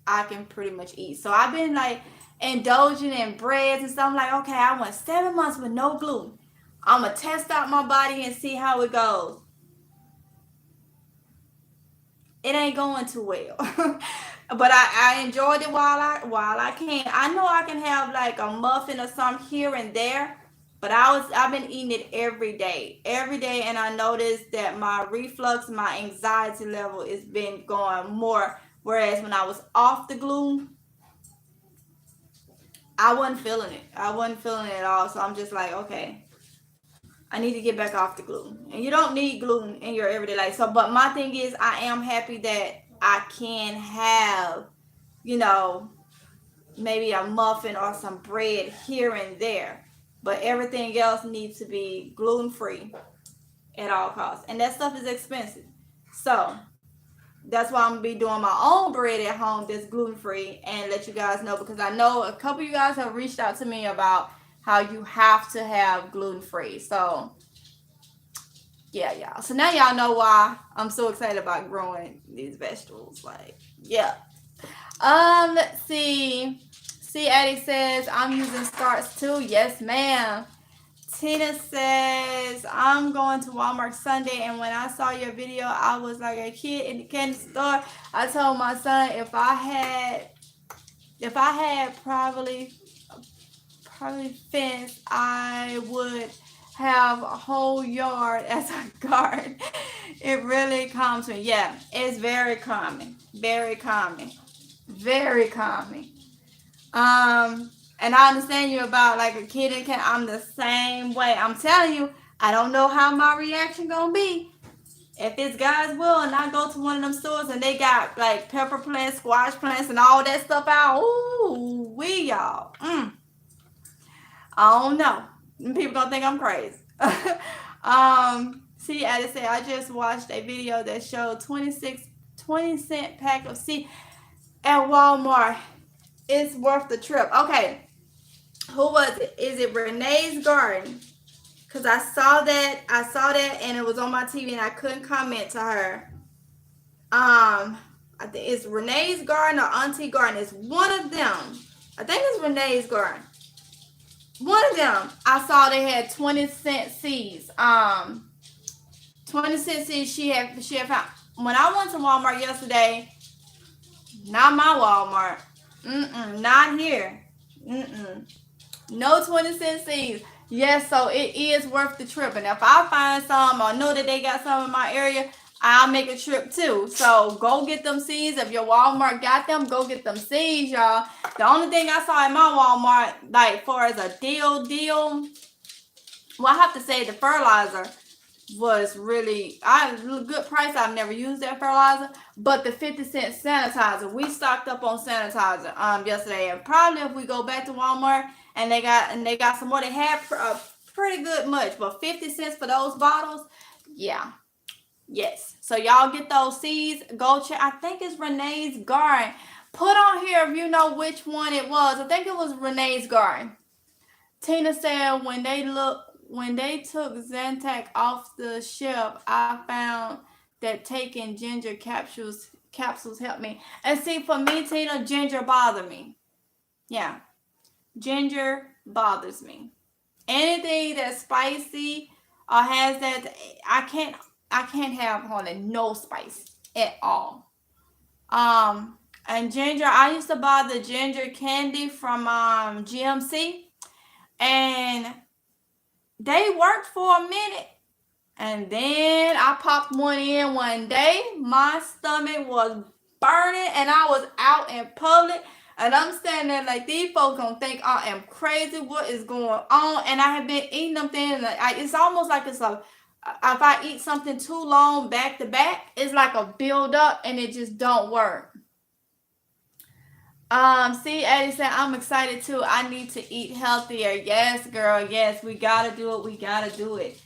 S1: I can pretty much eat. So I've been like indulging in breads and stuff. I'm like, okay, I went 7 months with no gluten. I'm gonna test out my body and see how it goes. It ain't going too well. But I enjoyed it while I can. I know I can have like a muffin or something here and there, but I've been eating it every day, and I noticed that my reflux, my anxiety level has been going more. Whereas when I was off the gluten, I wasn't feeling it. I wasn't feeling it at all. So I'm just like, okay, I need to get back off the gluten. And you don't need gluten in your everyday life. So, but my thing is, I am happy that I can have, maybe a muffin or some bread here and there. But everything else needs to be gluten-free at all costs. And that stuff is expensive. So, that's why I'm going to be doing my own bread at home that's gluten-free and let you guys know, because I know a couple of you guys have reached out to me about how you have to have gluten-free. So, yeah, y'all. So now y'all know why I'm so excited about growing these vegetables. Like, yeah. Let's see. See, Addie says, I'm using starts too. Yes, ma'am. Tina says, I'm going to Walmart Sunday, and when I saw your video, I was like a kid in the candy store. I told my son if I had probably fence, I would have a whole yard as a garden. It really calms me. Yeah, it's very calming. Very calming. Very calming. And I understand you about like a kid in can. I'm the same way. I'm telling you, I don't know how my reaction gonna be. If it's God's will and I go to one of them stores and they got like pepper plants, squash plants, and all that stuff out, ooh, y'all. I don't know. People gonna think I'm crazy. See, Addie said, I just watched a video that showed 20-cent pack of seed at Walmart. It's worth the trip. Okay. Who was it? Is it Renee's Garden? Because I saw that and it was on my TV and I couldn't comment to her. I think it's Renee's Garden or Auntie Garden. It's one of them. I think it's Renee's Garden. One of them. I saw they had 20-cent seeds. 20-cent seeds she had found. When I went to Walmart yesterday, not my Walmart. Not here. No 20-cent seeds. Yes, so it is worth the trip. And if I find some or know that they got some in my area, I'll make a trip too. So go get them seeds. If your Walmart got them, go get them seeds, y'all. The only thing I saw in my Walmart, like far as a deal, well, I have to say the fertilizer was really good price. I've never used that fertilizer, but the 50-cent sanitizer, we stocked up on sanitizer yesterday, and probably if we go back to Walmart and they got some more, they have pretty good much, but 50 cents for those bottles, yeah, yes. So y'all get those seeds. Go check. I think it's Renee's Garden. Put on here if you know which one it was. I think it was Renee's Garden. Tina said when they took Zantac off the shelf, I found that taking ginger capsules capsules help me. And see, for me, Tina, ginger bothers me. Yeah, ginger bothers me. Anything that's spicy or has that, I can't have hardly no spice at all. And ginger, I used to buy the ginger candy from GMC, and they worked for a minute. And then I popped one in one day. My stomach was burning and I was out in public. And I'm standing there like, these folks gonna think I am crazy. What is going on? And I have been eating them things. It's almost like it's a, if I eat something too long back to back, it's like a build up and it just don't work. See, Eddie said, I'm excited too. I need to eat healthier. Yes, girl. Yes, we gotta do it. We gotta do it.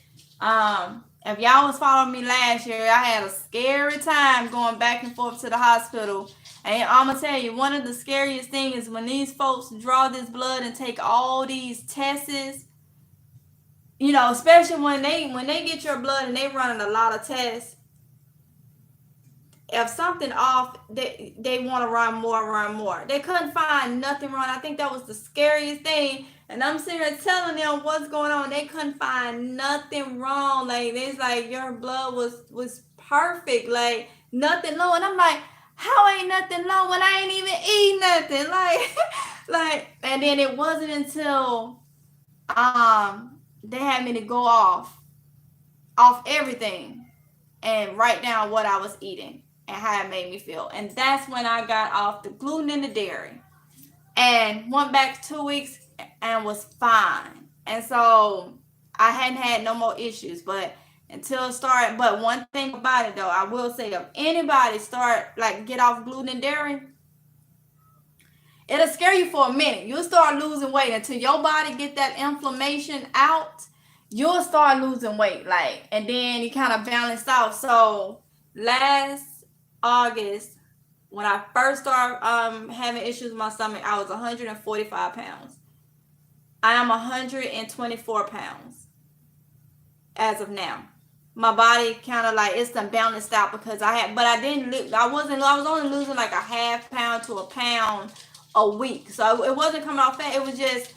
S1: If y'all was following me last year, I had a scary time going back and forth to the hospital. And I'm gonna tell you, one of the scariest things is when these folks draw this blood and take all these tests. You know, especially when they get your blood and they running a lot of tests. If something off, they want to run more. They couldn't find nothing wrong. I think that was the scariest thing. And I'm sitting here telling them what's going on. They couldn't find nothing wrong. Like, it's like your blood was perfect. Like, nothing low. And I'm like, how ain't nothing low when I ain't even eat nothing? Like, and then it wasn't until they had me to go off everything and write down what I was eating and how it made me feel. And that's when I got off the gluten and the dairy and went back 2 weeks and was fine. And so I hadn't had no more issues, but until it started. But one thing about it though, I will say, if anybody get off gluten and dairy, it'll scare you for a minute. You'll start losing weight until your body get that inflammation out. You'll start losing weight, and then you kind of balance out. So last August, when I first started having issues with my stomach, I was 145 pounds. I am 124 pounds as of now. My body kind of it's balanced out because I was only losing like a half pound to a pound a week. So it wasn't coming off fat. It was just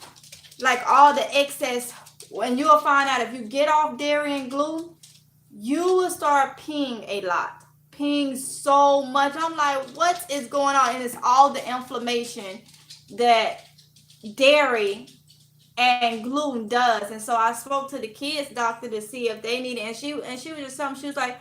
S1: like all the excess. And you'll find out if you get off dairy and gluten, you will start peeing a lot. Peeing so much. I'm like, what is going on? And it's all the inflammation that dairy and gluten does. And so I spoke to the kids doctor to see if they need it. And she was just something. She was like,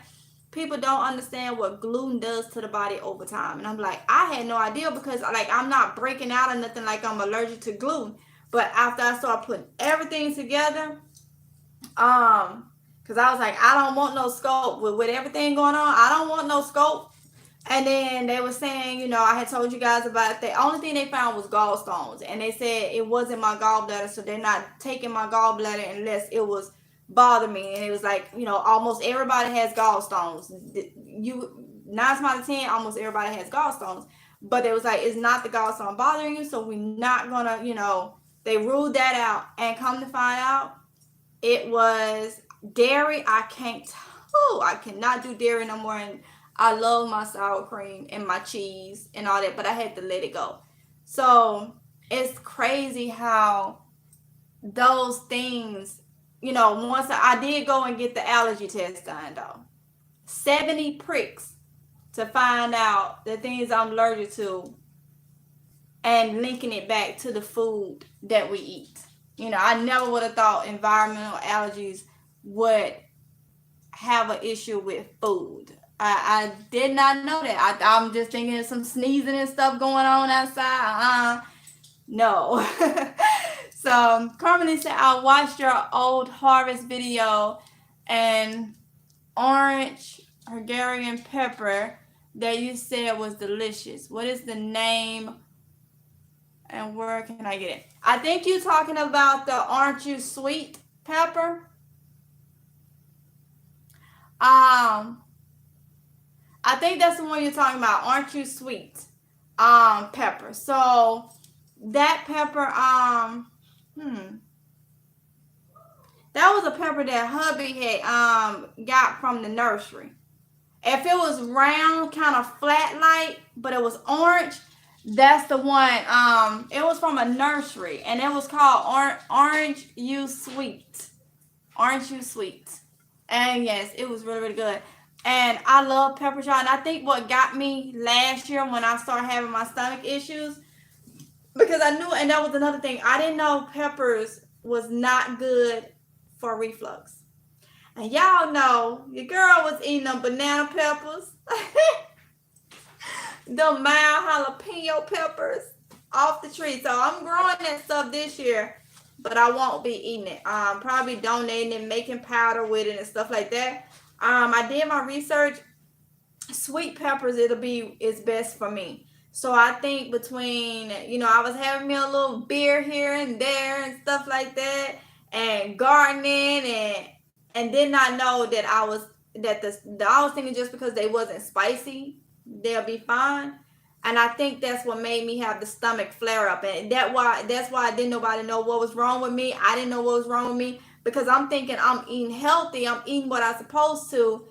S1: people don't understand what gluten does to the body over time. And I'm like, I had no idea because I'm not breaking out or nothing like I'm allergic to gluten. But after I started putting everything together, because I was like, I don't want no scope with everything going on. I don't want no scope. And then they were saying, I had told you guys about it. The only thing they found was gallstones. And they said it wasn't my gallbladder, so they're not taking my gallbladder unless it was bothering me. And it was like, almost everybody has gallstones. 9 out of 10, almost everybody has gallstones. But it was like, it's not the gallstone bothering you, so we're not going to, they ruled that out. And come to find out, it was dairy. I cannot do dairy no more. And I love my sour cream and my cheese and all that, but I had to let it go. So it's crazy how those things, once I did go and get the allergy test done though. 70 pricks to find out the things I'm allergic to and linking it back to the food that we eat. I never would have thought environmental allergies would have an issue with food. I did not know that. I'm just thinking of some sneezing and stuff going on outside. No. So Carmen said, I watched your old harvest video and orange Hungarian pepper that you said was delicious. What is the name and where can I get it? I think you're talking about the Aren't You Sweet pepper. I think that's the one you're talking about. Aren't You Sweet pepper. So that pepper, that was a pepper that hubby had got from the nursery. If it was round, kind of flat light, but it was orange, that's the one. It was from a nursery, and it was called Orange You Sweet. Orange You Sweet. And yes, it was really, really good. And I love peppers, y'all. And I think what got me last year when I started having my stomach issues, because I knew, and that was another thing, I didn't know peppers was not good for reflux. And y'all know your girl was eating them banana peppers, the mild jalapeno peppers off the tree. So I'm growing that stuff this year, but I won't be eating it. Probably donating it, making powder with it and stuff like that. I did my research. Sweet peppers, is best for me. So I think between, I was having me a little beer here and there and stuff like that, and gardening, and did not know that I was thinking just because they wasn't spicy, they'll be fine. And I think that's what made me have the stomach flare up, and that's why I didn't nobody know what was wrong with me. I didn't know what was wrong with me because I'm thinking I'm eating healthy, I'm eating what I'm supposed to,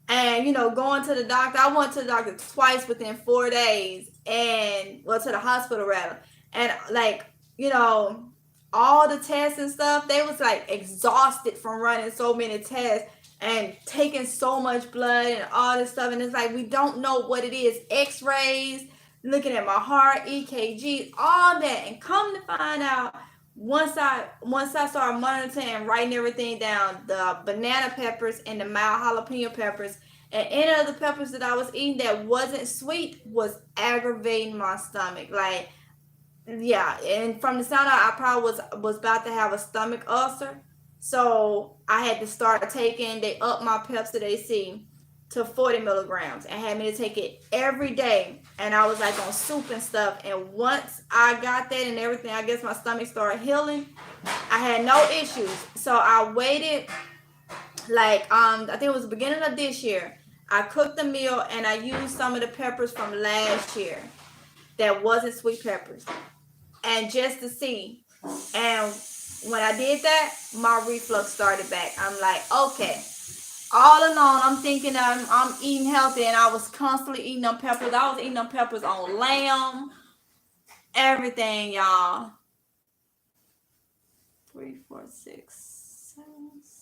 S1: and going to the doctor. I went to the doctor twice within 4 days, and well, to the hospital rather, and like, all the tests and stuff, they was like exhausted from running so many tests and taking so much blood and all this stuff, and it's like we don't know what it is. X-rays, looking at my heart, EKG, all that, and come to find out, once I started monitoring and writing everything down, the banana peppers and the mild jalapeno peppers and any of the peppers that I was eating that wasn't sweet was aggravating my stomach. Like, yeah, and from the sound out, I probably was about to have a stomach ulcer. So I had to start taking. They upped my Pepsi AC to 40 milligrams and had me to take it every day. And I was like on soup and stuff. And once I got that and everything, I guess my stomach started healing. I had no issues. So I waited, like, I think it was the beginning of this year. I cooked the meal and I used some of the peppers from last year that wasn't sweet peppers, and just to see. And when I did that, my reflux started back. I'm like, okay. All along, I'm thinking I'm eating healthy, and I was constantly eating them peppers. I was eating them peppers on lamb, everything, y'all. 3, 4, 6, 7, 6.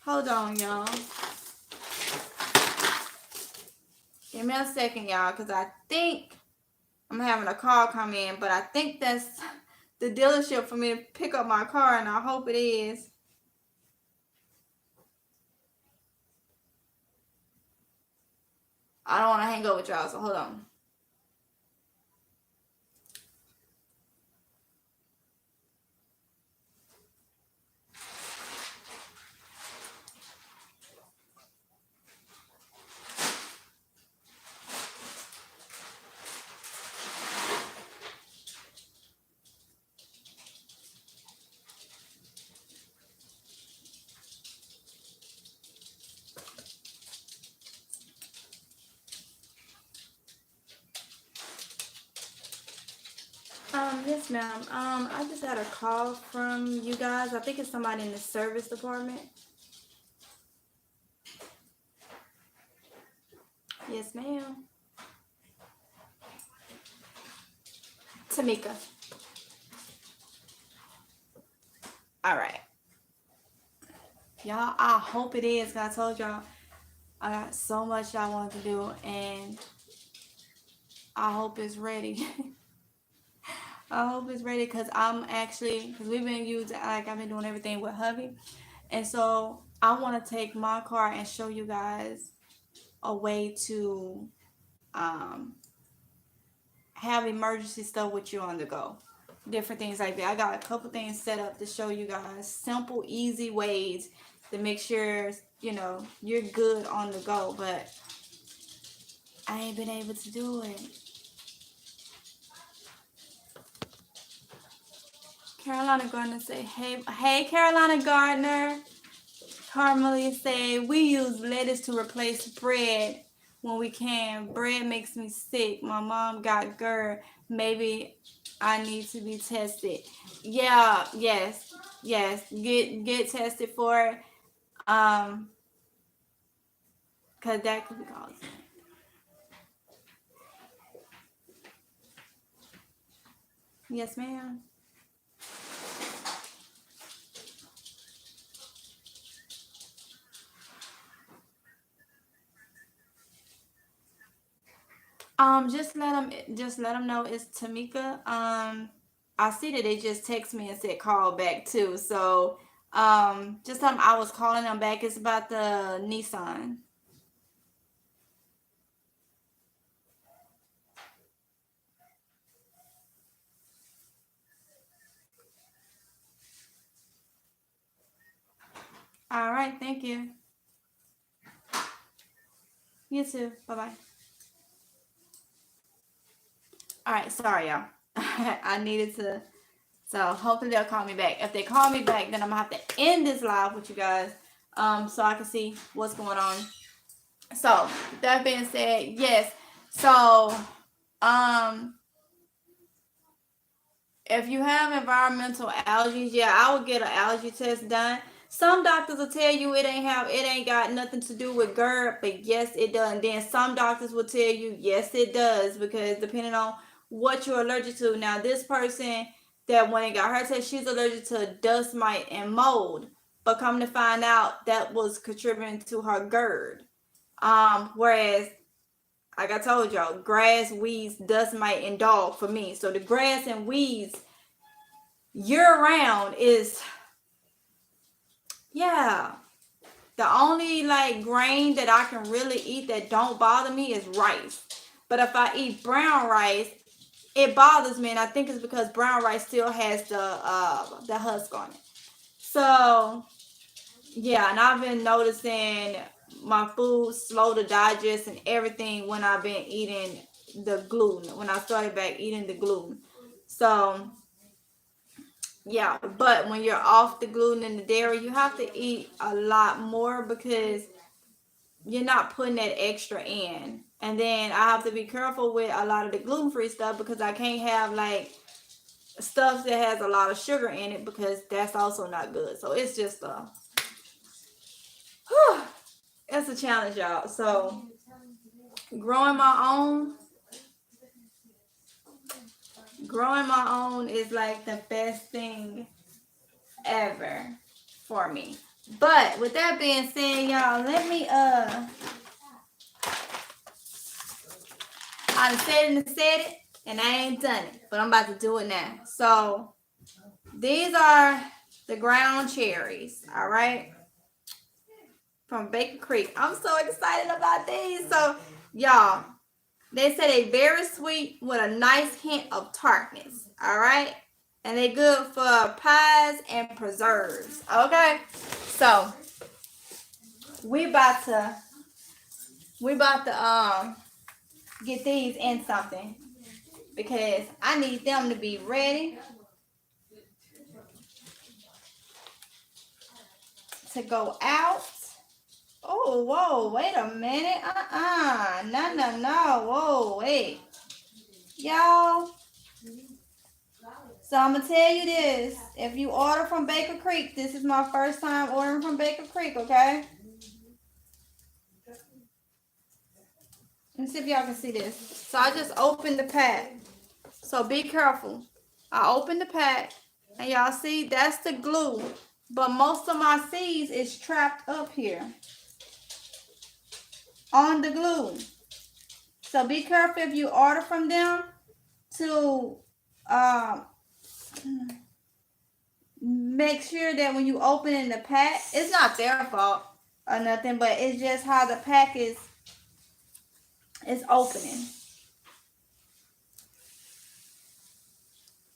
S1: Hold on, y'all. Give me a second, y'all, because I think I'm having a call come in, but I think that's the dealership for me to pick up my car, and I hope it is. I don't want to hang up with y'all, so hold on. Yes, ma'am. I just had a call from you guys. I think it's somebody in the service department. Yes, ma'am. Tamika. All right. Y'all, I hope it is. 'Cause I told y'all I got so much I want to do, and I hope it's ready. I hope it's ready because we've been using, like, I've been doing everything with hubby. And so I want to take my car and show you guys a way to um, have emergency stuff with you on the go. Different things like that. I got a couple things set up to show you guys. Simple, easy ways to make sure, you're good on the go. But I ain't been able to do it. Carolina Gardner say, hey, Carolina Gardner. Carmelia say, we use lettuce to replace bread when we can. Bread makes me sick. My mom got GERD. Maybe I need to be tested. Yeah, yes. Get tested for it. Because that could be causing it. Yes, ma'am. Just let them know it's Tamika. I see that they just text me and said call back too. So, just tell them I was calling them back. It's about the Nissan. All right, thank you. You too. Bye bye. All right, sorry y'all. I needed to. So hopefully they'll call me back. If they call me back, then I'm gonna have to end this live with you guys, so I can see what's going on. So that being said, yes. So, um, if you have environmental allergies, yeah, I would get an allergy test done. Some doctors will tell you it ain't got nothing to do with GERD, but yes, it does. And then some doctors will tell you yes, it does, because depending on what you're allergic to. Now, this person that when it got her test, she's allergic to dust mite and mold, but come to find out that was contributing to her GERD. Whereas like I told y'all, grass, weeds, dust mite, and dog for me. So the grass and weeds year round is, yeah. The only like grain that I can really eat that don't bother me is rice. But if I eat brown rice, it bothers me, and I think it's because brown rice still has the husk on it. So yeah, and I've been noticing my food slow to digest and everything when I've been eating the gluten. When I started back eating the gluten, so yeah. But when you're off the gluten and the dairy, you have to eat a lot more because you're not putting that extra in. And then I have to be careful with a lot of the gluten-free stuff because I can't have like stuff that has a lot of sugar in it because that's also not good. So it's just it's a challenge, y'all. So growing my own, growing my own is like the best thing ever for me. But with that being said, y'all, let me I done said it and said it, and I ain't done it, but I'm about to do it now. So these are the ground cherries, all right, from Baker Creek. I'm so excited about these. So y'all, they say they very sweet with a nice hint of tartness, all right, and they good for pies and preserves. Okay, so we about to get these in something because I need them to be ready to go out. Oh, whoa, wait a minute. No. Whoa, wait. Y'all. So I'm going to tell you this. If you order from Baker Creek, this is my first time ordering from Baker Creek, okay? Let me see if y'all can see this. So I just opened the pack. So be careful. I opened the pack. And y'all see, that's the glue. But most of my seeds is trapped up here on the glue. So be careful if you order from them to make sure that when you open in the pack, it's not their fault or nothing, but it's just how the pack is opening.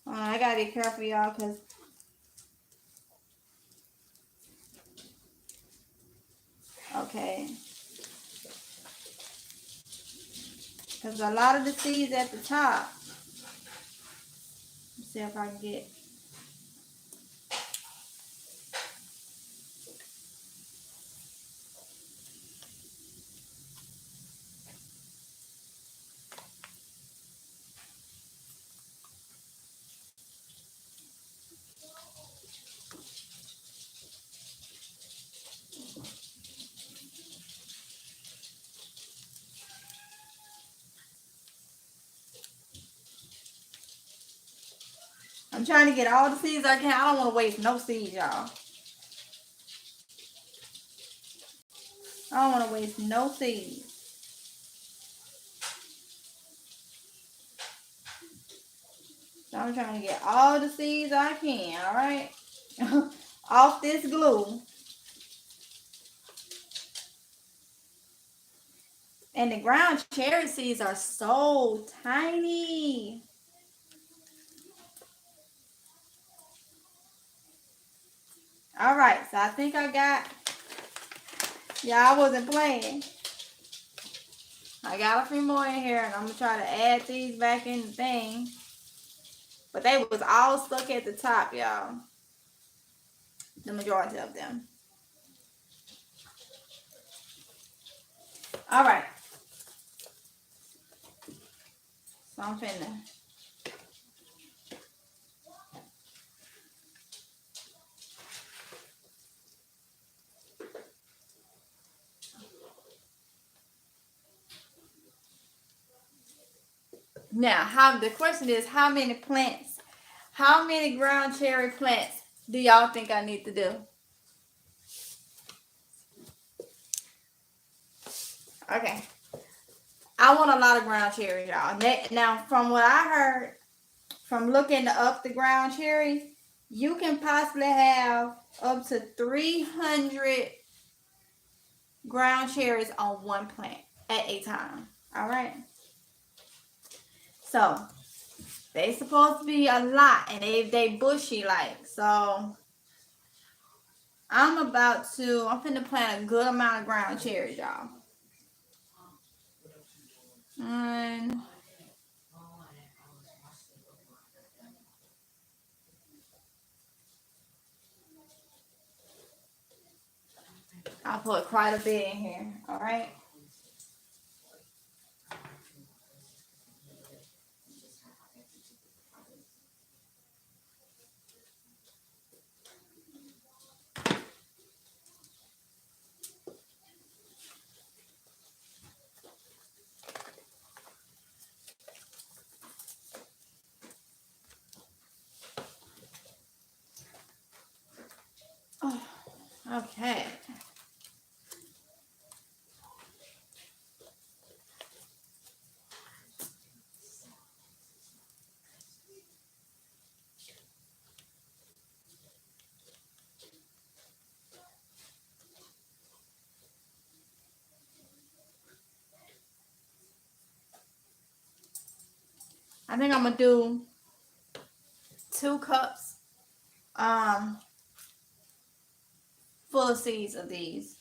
S1: I gotta be careful, y'all, because okay, because a lot of the seeds at the top. Let's see if I can get. I'm trying to get all the seeds I can. I don't want to waste no seeds, y'all. I don't want to waste no seeds. So I'm trying to get all the seeds I can, all right? Off this glue. And the ground cherry seeds are so tiny. All right, so I think I got, yeah, I wasn't playing. I got a few more in here, and I'm going to try to add these back in the thing. But they was all stuck at the top, y'all. The majority of them. All right. So I'm finna. Now, the question is, how many ground cherry plants do y'all think I need to do? Okay. I want a lot of ground cherry, y'all. Now, from what I heard, from looking up the ground cherry, you can possibly have up to 300 ground cherries on one plant at a time. All right. So they supposed to be a lot, and they bushy like. So I'm finna plant a good amount of ground cherries, y'all. And I'll put quite a bit in here. All right. Oh, okay. I think I'm gonna do 2 cups full of seeds of these.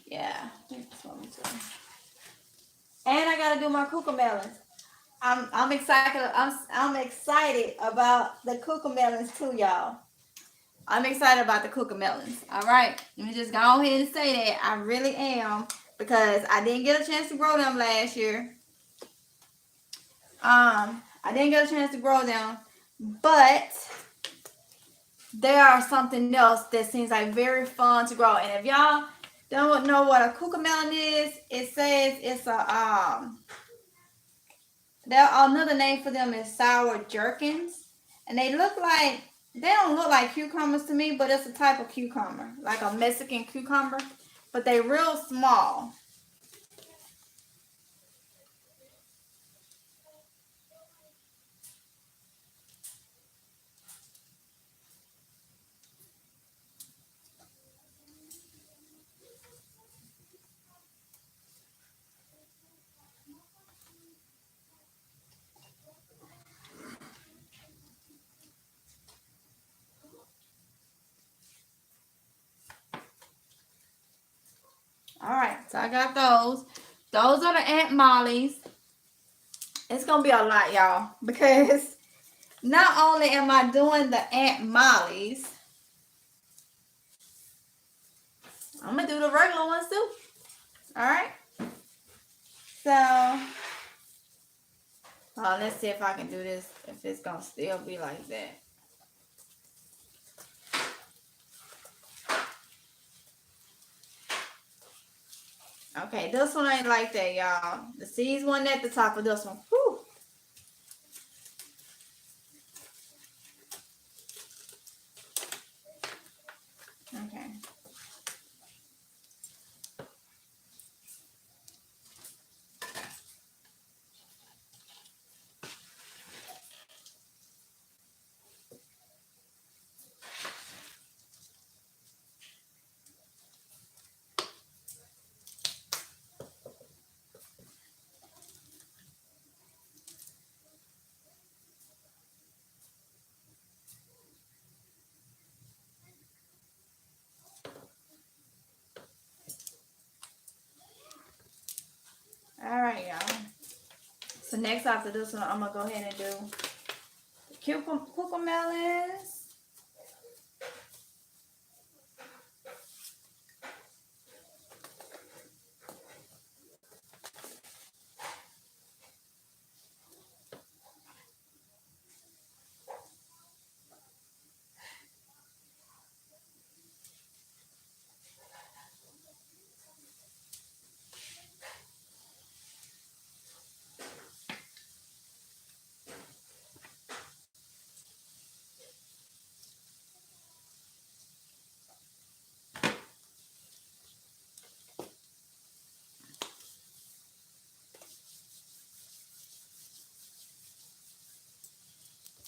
S1: Yeah, that's what I'm doing. And I gotta do my cuckoo melons. I'm excited. I'm excited about the cuckoo melons too, y'all. I'm excited about the cuckoo melons. All right, let me just go ahead and say that I really am, because I didn't get a chance to grow them last year. I didn't get a chance to grow them, but they are something else that seems like very fun to grow. And if y'all don't know what a cuckoo melon is, it says it's a another name for them is sour gherkins, and they don't look like cucumbers to me, but it's a type of cucumber, like a Mexican cucumber, but they're real small. All right, so I got those. Those are the Aunt Molly's. It's gonna be a lot, y'all, because not only am I doing the Aunt Molly's, I'm gonna do the regular ones too. All right. So, let's see if I can do this. If it's gonna still be like that. Okay, this one ain't like that, y'all. The seeds one at the top of this one. Whew. Okay. All right, y'all. So next after this one, I'm gonna go ahead and do the cucumber melons.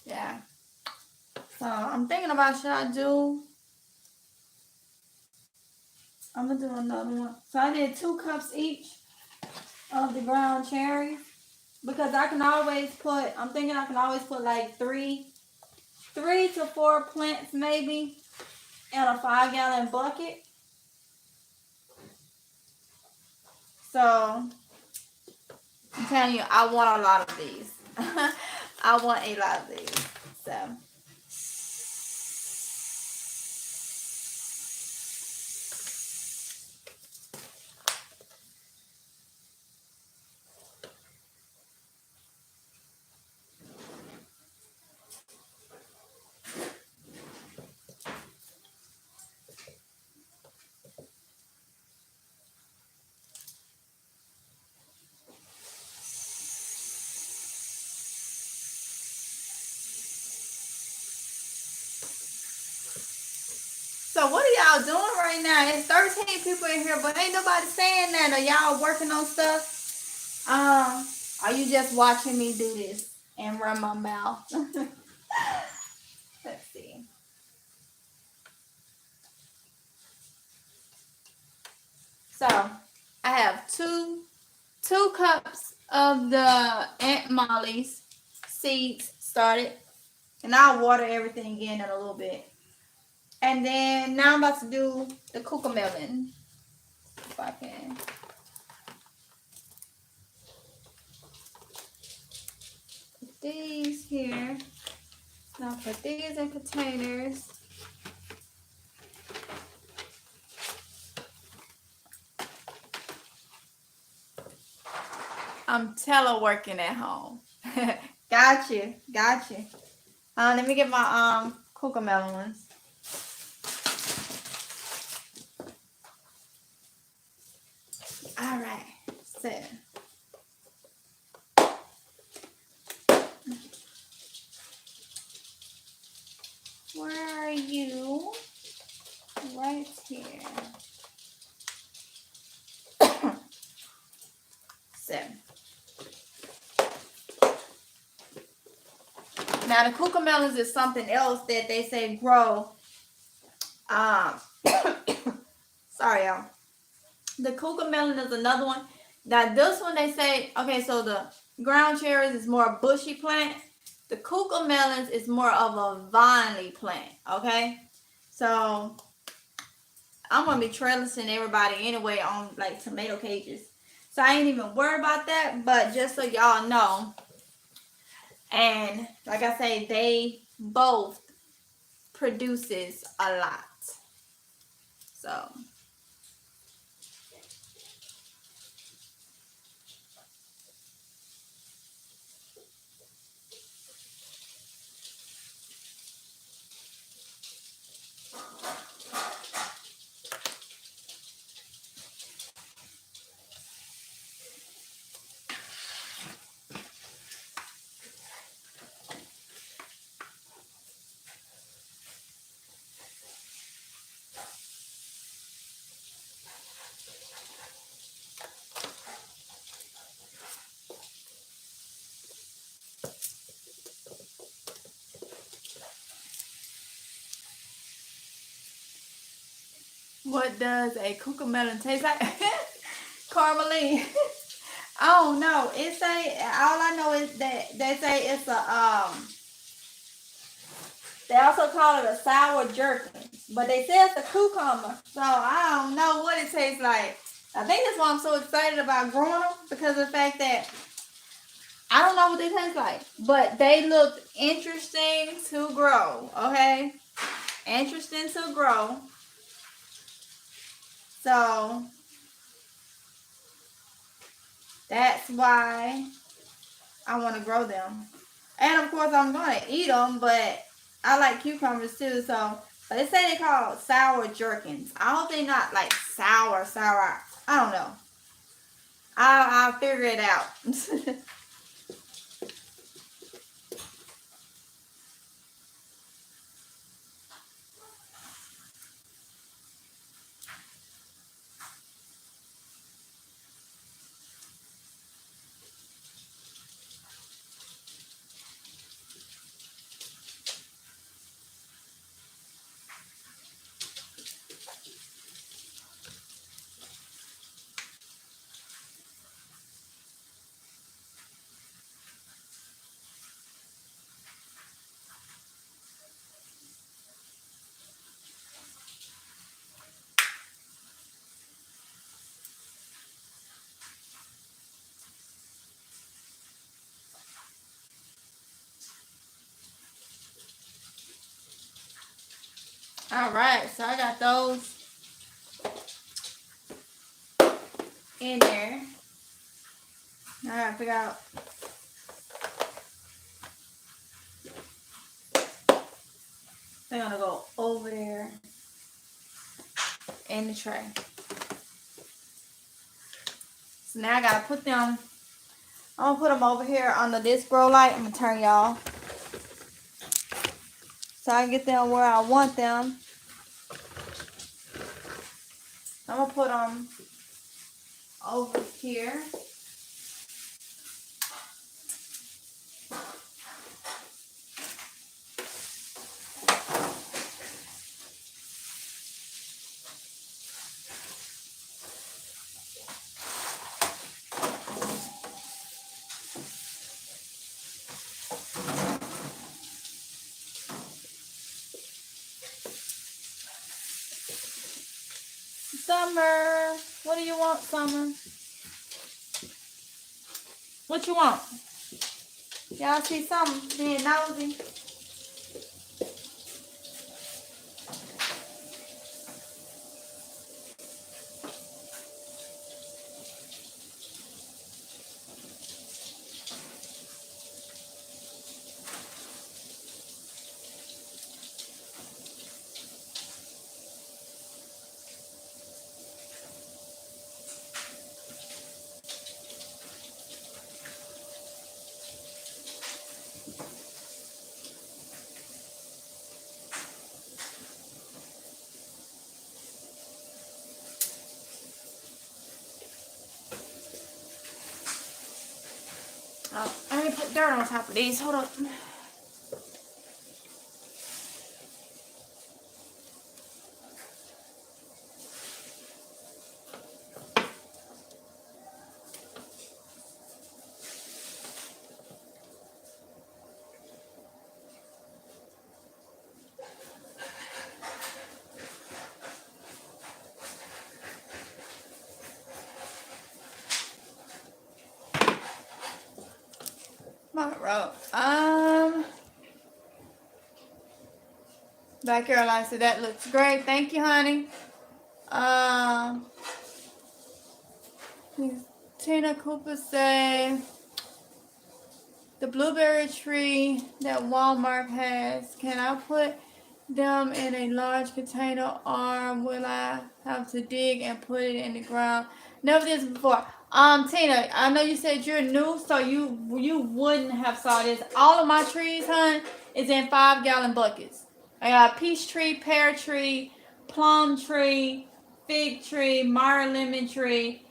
S1: Yeah. So I'm thinking about I'm gonna do another one. So I did 2 cups each of the ground cherries because I can always put. I'm thinking I can always put like three to 4 plants maybe in a 5-gallon bucket. So I'm telling you, I want a lot of these. I want a lot of these. So. So what are y'all doing right now? It's 13 people in here, but ain't nobody saying that. Are y'all working on stuff? Are you just watching me do this and run my mouth? Let's see. So I have two cups of the Aunt Molly's seeds started, and I'll water everything in a little bit. And then now I'm about to do the cuckoo melon. If I can. Put these here. Now put these in containers. I'm teleworking at home. Gotcha. Let me get my cuckoo melon ones. All right, so where are you? Right here. So now the cuckoo melons is something else that they say grow. Sorry, y'all. The cuckoo melon is another one. Now this one they say, okay, so the ground cherries is more a bushy plant. The cuckoo melons is more of a viney plant, okay? So I'm gonna be trellising everybody anyway on like tomato cages. So I ain't even worried about that, but just so y'all know. And like I say, they both produces a lot. So What does a cuckoo melon taste like? Carmeline. I don't know. It say all I know is that they say it's a. They also call it a sour jerkin, but they say it's a cucumber. So I don't know what it tastes like. I think that's why I'm so excited about growing them, because of the fact that I don't know what they taste like, but they look interesting to grow. Okay, interesting to grow. So that's why I want to grow them. And of course, I'm going to eat them, but I like cucumbers too. So, but they say they call sour jerkins. I hope they not like sour. I don't know. I'll figure it out. All right, so I got those in there. Now I gotta figure out. They're gonna go over there in the tray. So now I gotta put them. I'm gonna put them over here under this grow light. I'm gonna turn y'all so I can get them where I want them. I'm gonna put them over here. Summer, what do you want, Summer? What you want? Y'all see something being nosy? Oh, I need to put dirt on top of these. Hold on. My rope. Black Caroline said that looks great. Thank you, honey. Um, Tina Cooper said the blueberry tree that Walmart has. Can I put them in a large container, or will I have to dig and put it in the ground? Never did this before. Tina, I know you said you're new, so you wouldn't have saw this. All of my trees, hun, is in 5-gallon buckets. I got peach tree, pear tree, plum tree, fig tree, Mara lemon tree.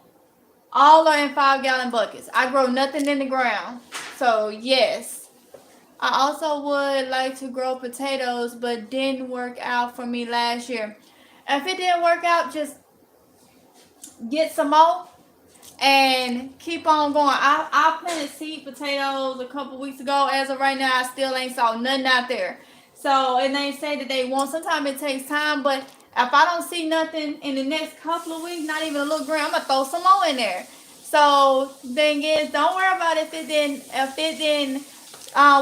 S1: All are in 5-gallon buckets. I grow nothing in the ground. So yes. I also would like to grow potatoes, but didn't work out for me last year. If it didn't work out, just get some more and keep on going. I planted seed potatoes a couple weeks ago. As of right now, I still ain't saw nothing out there. So, and they say that they won't. Sometimes it takes time, but if I don't see nothing in the next couple of weeks, not even a little grain, I'm gonna throw some more in there. So, thing is, don't worry about if it didn't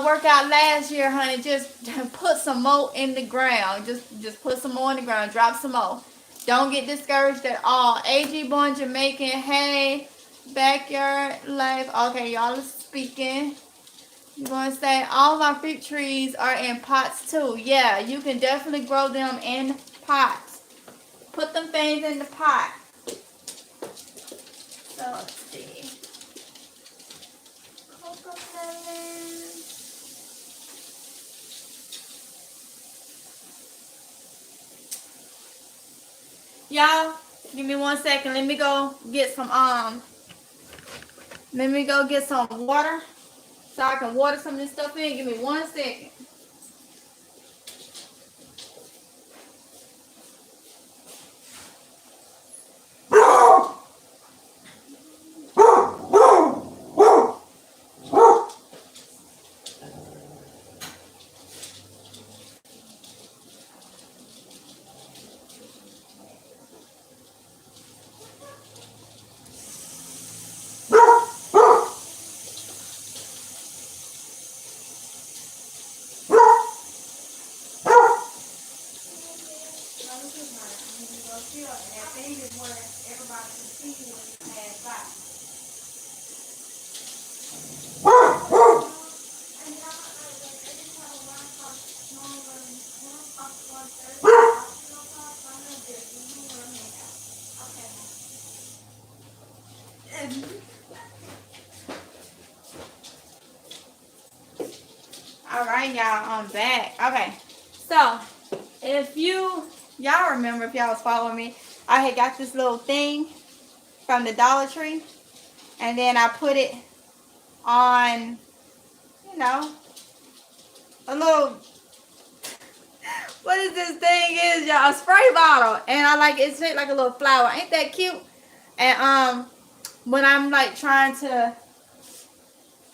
S1: work out last year, honey. Just put some more in the ground. Just put some more in the ground. Drop some more. Don't get discouraged at all. AG born Jamaican. Hey, backyard life. Okay, y'all are speaking. You're going to say all my fruit trees are in pots too. Yeah, you can definitely grow them in pots. Put them things in the pot. So let's see. Cocomelon. Y'all, give me 1 second. Let me go get some water so I can water some of this stuff in. Give me 1 second. All right, y'all, I'm back. Okay, so if y'all remember, if y'all was following me, I had got this little thing from the Dollar Tree, and then I put it on, a little, what is this thing is, y'all? A spray bottle, and I like it's shaped like a little flower. Ain't that cute? And when I'm like trying to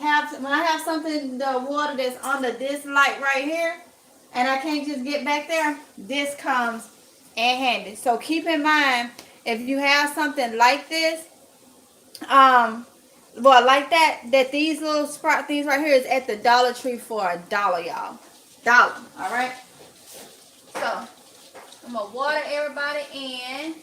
S1: when I have something, the water that's under this light right here, and I can't just get back there, this comes in handy. So keep in mind, if you have something like this, well, like that these little sprout things right here is at the Dollar Tree for $1, y'all. Dollar, all right? So I'm gonna water everybody in.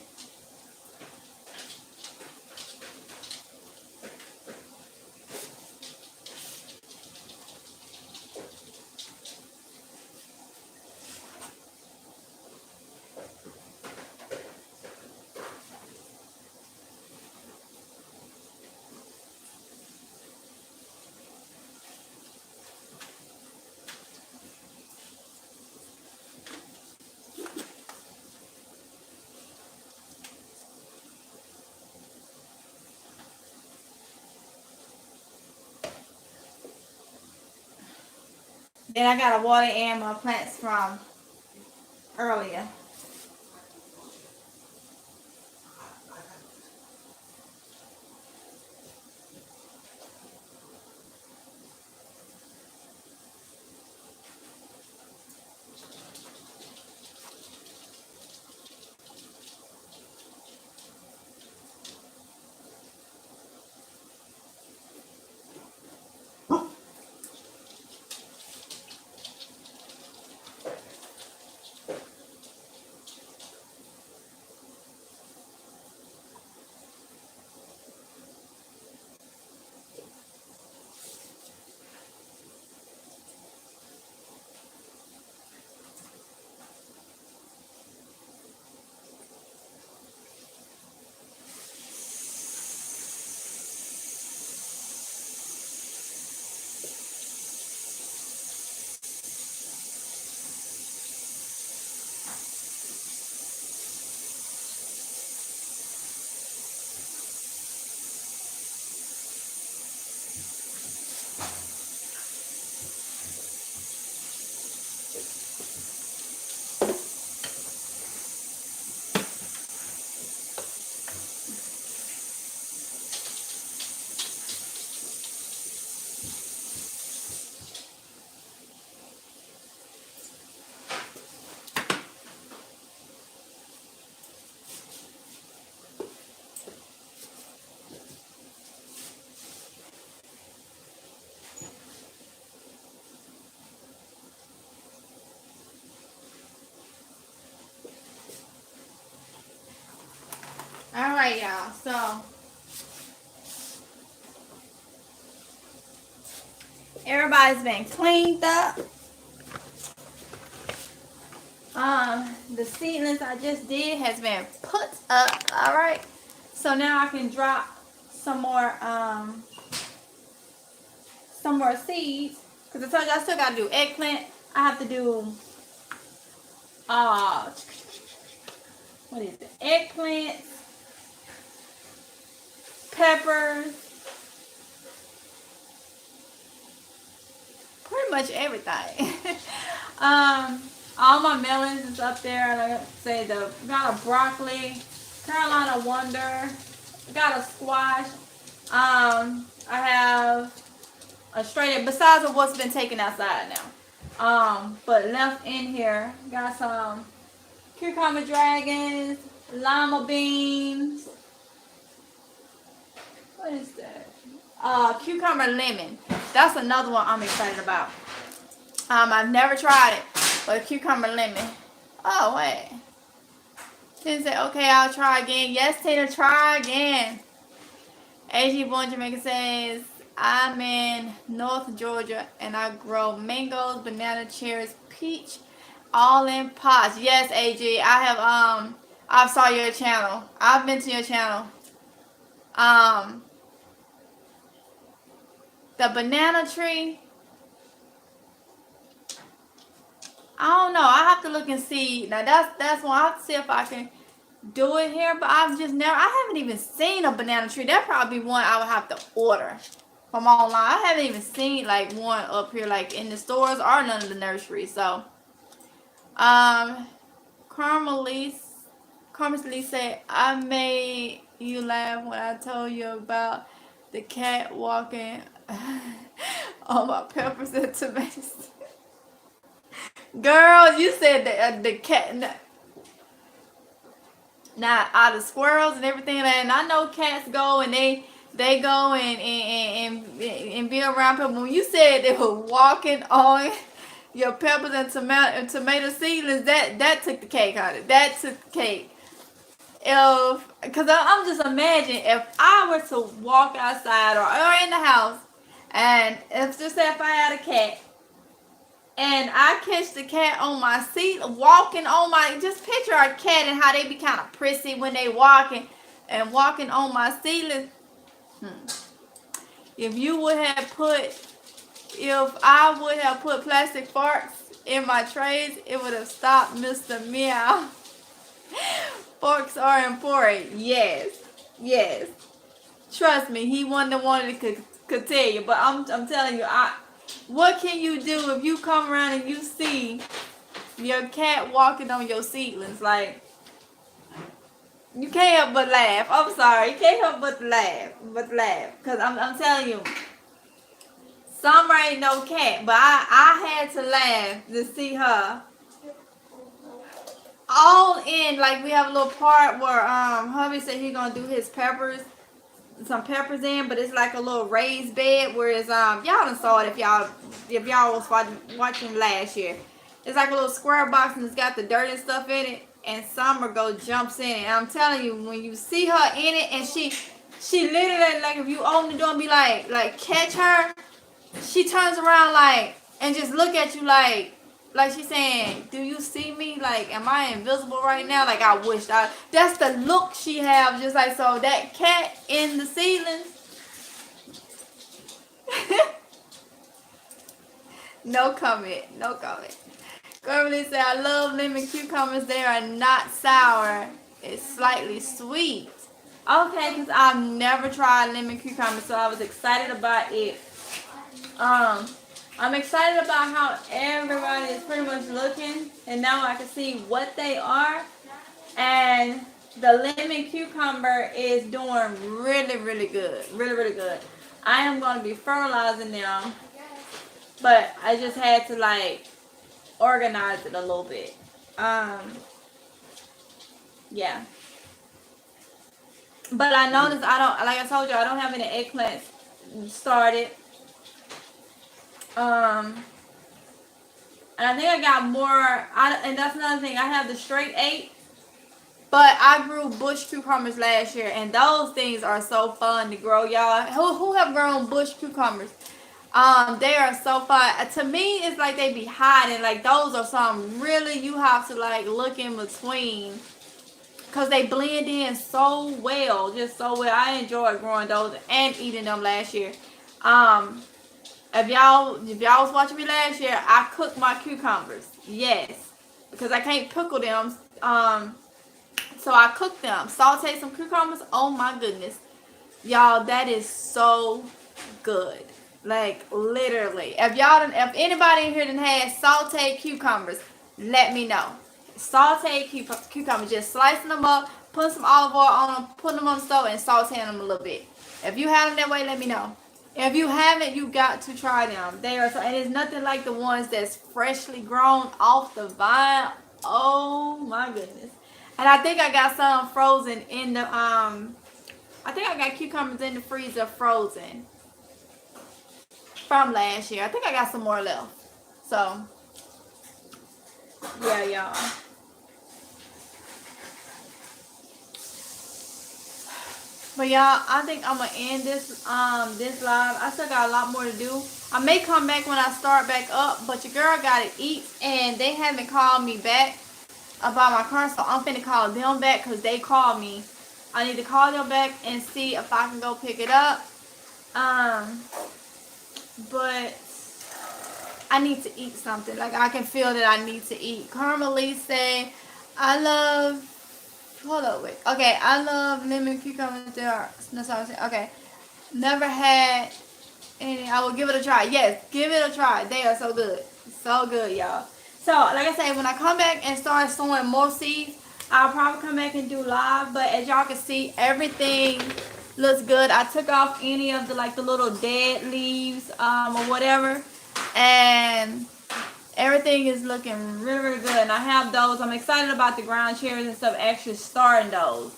S1: Then I gotta water in my plants from earlier. Alright, y'all. So everybody's been cleaned up. The seedlings I just did has been put up. Alright. So now I can drop some more seeds. Because I told you I still gotta do eggplant. I have to do what is it? Eggplants, peppers, pretty much everything. All my melons is up there. Like I say, got a broccoli, Carolina Wonder, got a squash. I have a straight, besides of what's been taken outside now. But left in here, got some cucumber dragons, lima beans. What is that? Cucumber lemon. That's another one I'm excited about. I've never tried it, but cucumber lemon. Oh wait. Tina said, okay, I'll try again. Yes, Tina, try again. AG Born Jamaica says, I'm in North Georgia and I grow mangoes, banana, cherries, peach, all in pots. Yes, AG, I saw your channel. I've been to your channel. The banana tree, I don't know. I have to look and see. Now that's one. I have to see if I can do it here, but I haven't even seen a banana tree. That'd probably be one I would have to order from online. I haven't even seen like one up here like in the stores or none of the nurseries. So Carmelise said, I made you laugh when I told you about the cat walking on my peppers and tomatoes. Girl, you said the cat. Now, out of squirrels and everything, and I know cats go and they go and be around people. When you said they were walking on your peppers and tomato seedlings, that took the cake, honey. That took the cake. Because I'm just imagining if I were to walk outside or in the house, and if I had a cat, and I catch the cat on my seat, walking on my, just picture a cat and how they be kind of prissy when they walking on my seedlings. If I would have put plastic forks in my trays, it would have stopped Mr. Meow. Forks are important. Yes. Trust me, he wasn't the one that could tell you, but I'm telling you, what can you do if you come around and you see your cat walking on your seedlings? Like, you can't help but laugh. I'm sorry, you can't help but laugh. Because I'm telling you, Summer ain't no cat, but I had to laugh to see her all in. Like, we have a little part where hubby said he's gonna do his peppers. Some peppers in, but it's like a little raised bed, whereas y'all done saw it if y'all was watching last year. It's like a little square box and it's got the dirt and stuff in it, and Summer jumps in it. And I'm telling you, when you see her in it, and she literally, like, if you open the door and be like catch her, she turns around like and just look at you like she's saying, do you see me? Like, am I invisible right now? Like, I wish that's the look she have. Just like, so that cat in the seedlings. No comment. Girlie said, I love lemon cucumbers. They are not sour. It's slightly sweet. Okay, because I've never tried lemon cucumbers, so I was excited about it. I'm excited about how everybody is pretty much looking, and now I can see what they are. And the lemon cucumber is doing really, really good. Really good. I am going to be fertilizing them, but I just had to like organize it a little bit. Yeah. But I noticed like I told you, I don't have any eggplants started. And I think I got more. And that's another thing. I have the straight 8, But I grew bush cucumbers last year, and those things are so fun to grow, y'all. Who have grown bush cucumbers? They are so fun. To me, it's like they be hiding. Like those are some really you have to like look in between, cause they blend in so well, just so well. I enjoyed growing those and eating them last year. Um, if y'all was watching me last year, I cooked my cucumbers. Yes, because I can't pickle them. So I cooked them, sauteed some cucumbers. Oh my goodness, y'all, that is so good. Like literally, if anybody in here done had sauteed cucumbers, let me know. Sauteed cucumbers, just slicing them up, put some olive oil on them, put them on the stove, and sauteing them a little bit. If you have them that way, let me know. If you haven't, you got to try them. They are so, and it's nothing like the ones that's freshly grown off the vine. Oh my goodness. And I think I got some frozen in the I think I got cucumbers in the freezer frozen from last year. I think I got some more left. So yeah, y'all. But y'all, I think I'm gonna end this this live. I still got a lot more to do. I may come back when I start back up, but your girl gotta eat, and they haven't called me back about my car, so I'm finna call them back because they called me. I need to call them back and see if I can go pick it up. But I need to eat something. Like I can feel that I need to eat. Carmelise say, I love. Hold up, wait. Okay, I love lemon cucumbers. They are. That's what I'm saying. Okay, never had any. I will give it a try. Yes, give it a try. They are so good, so good, y'all. So, like I said, when I come back and start sowing more seeds, I'll probably come back and do live. But as y'all can see, everything looks good. I took off any of the like the little dead leaves or whatever, and everything is looking really, really good. And I have those. I'm excited about the ground cherries and stuff actually starting those.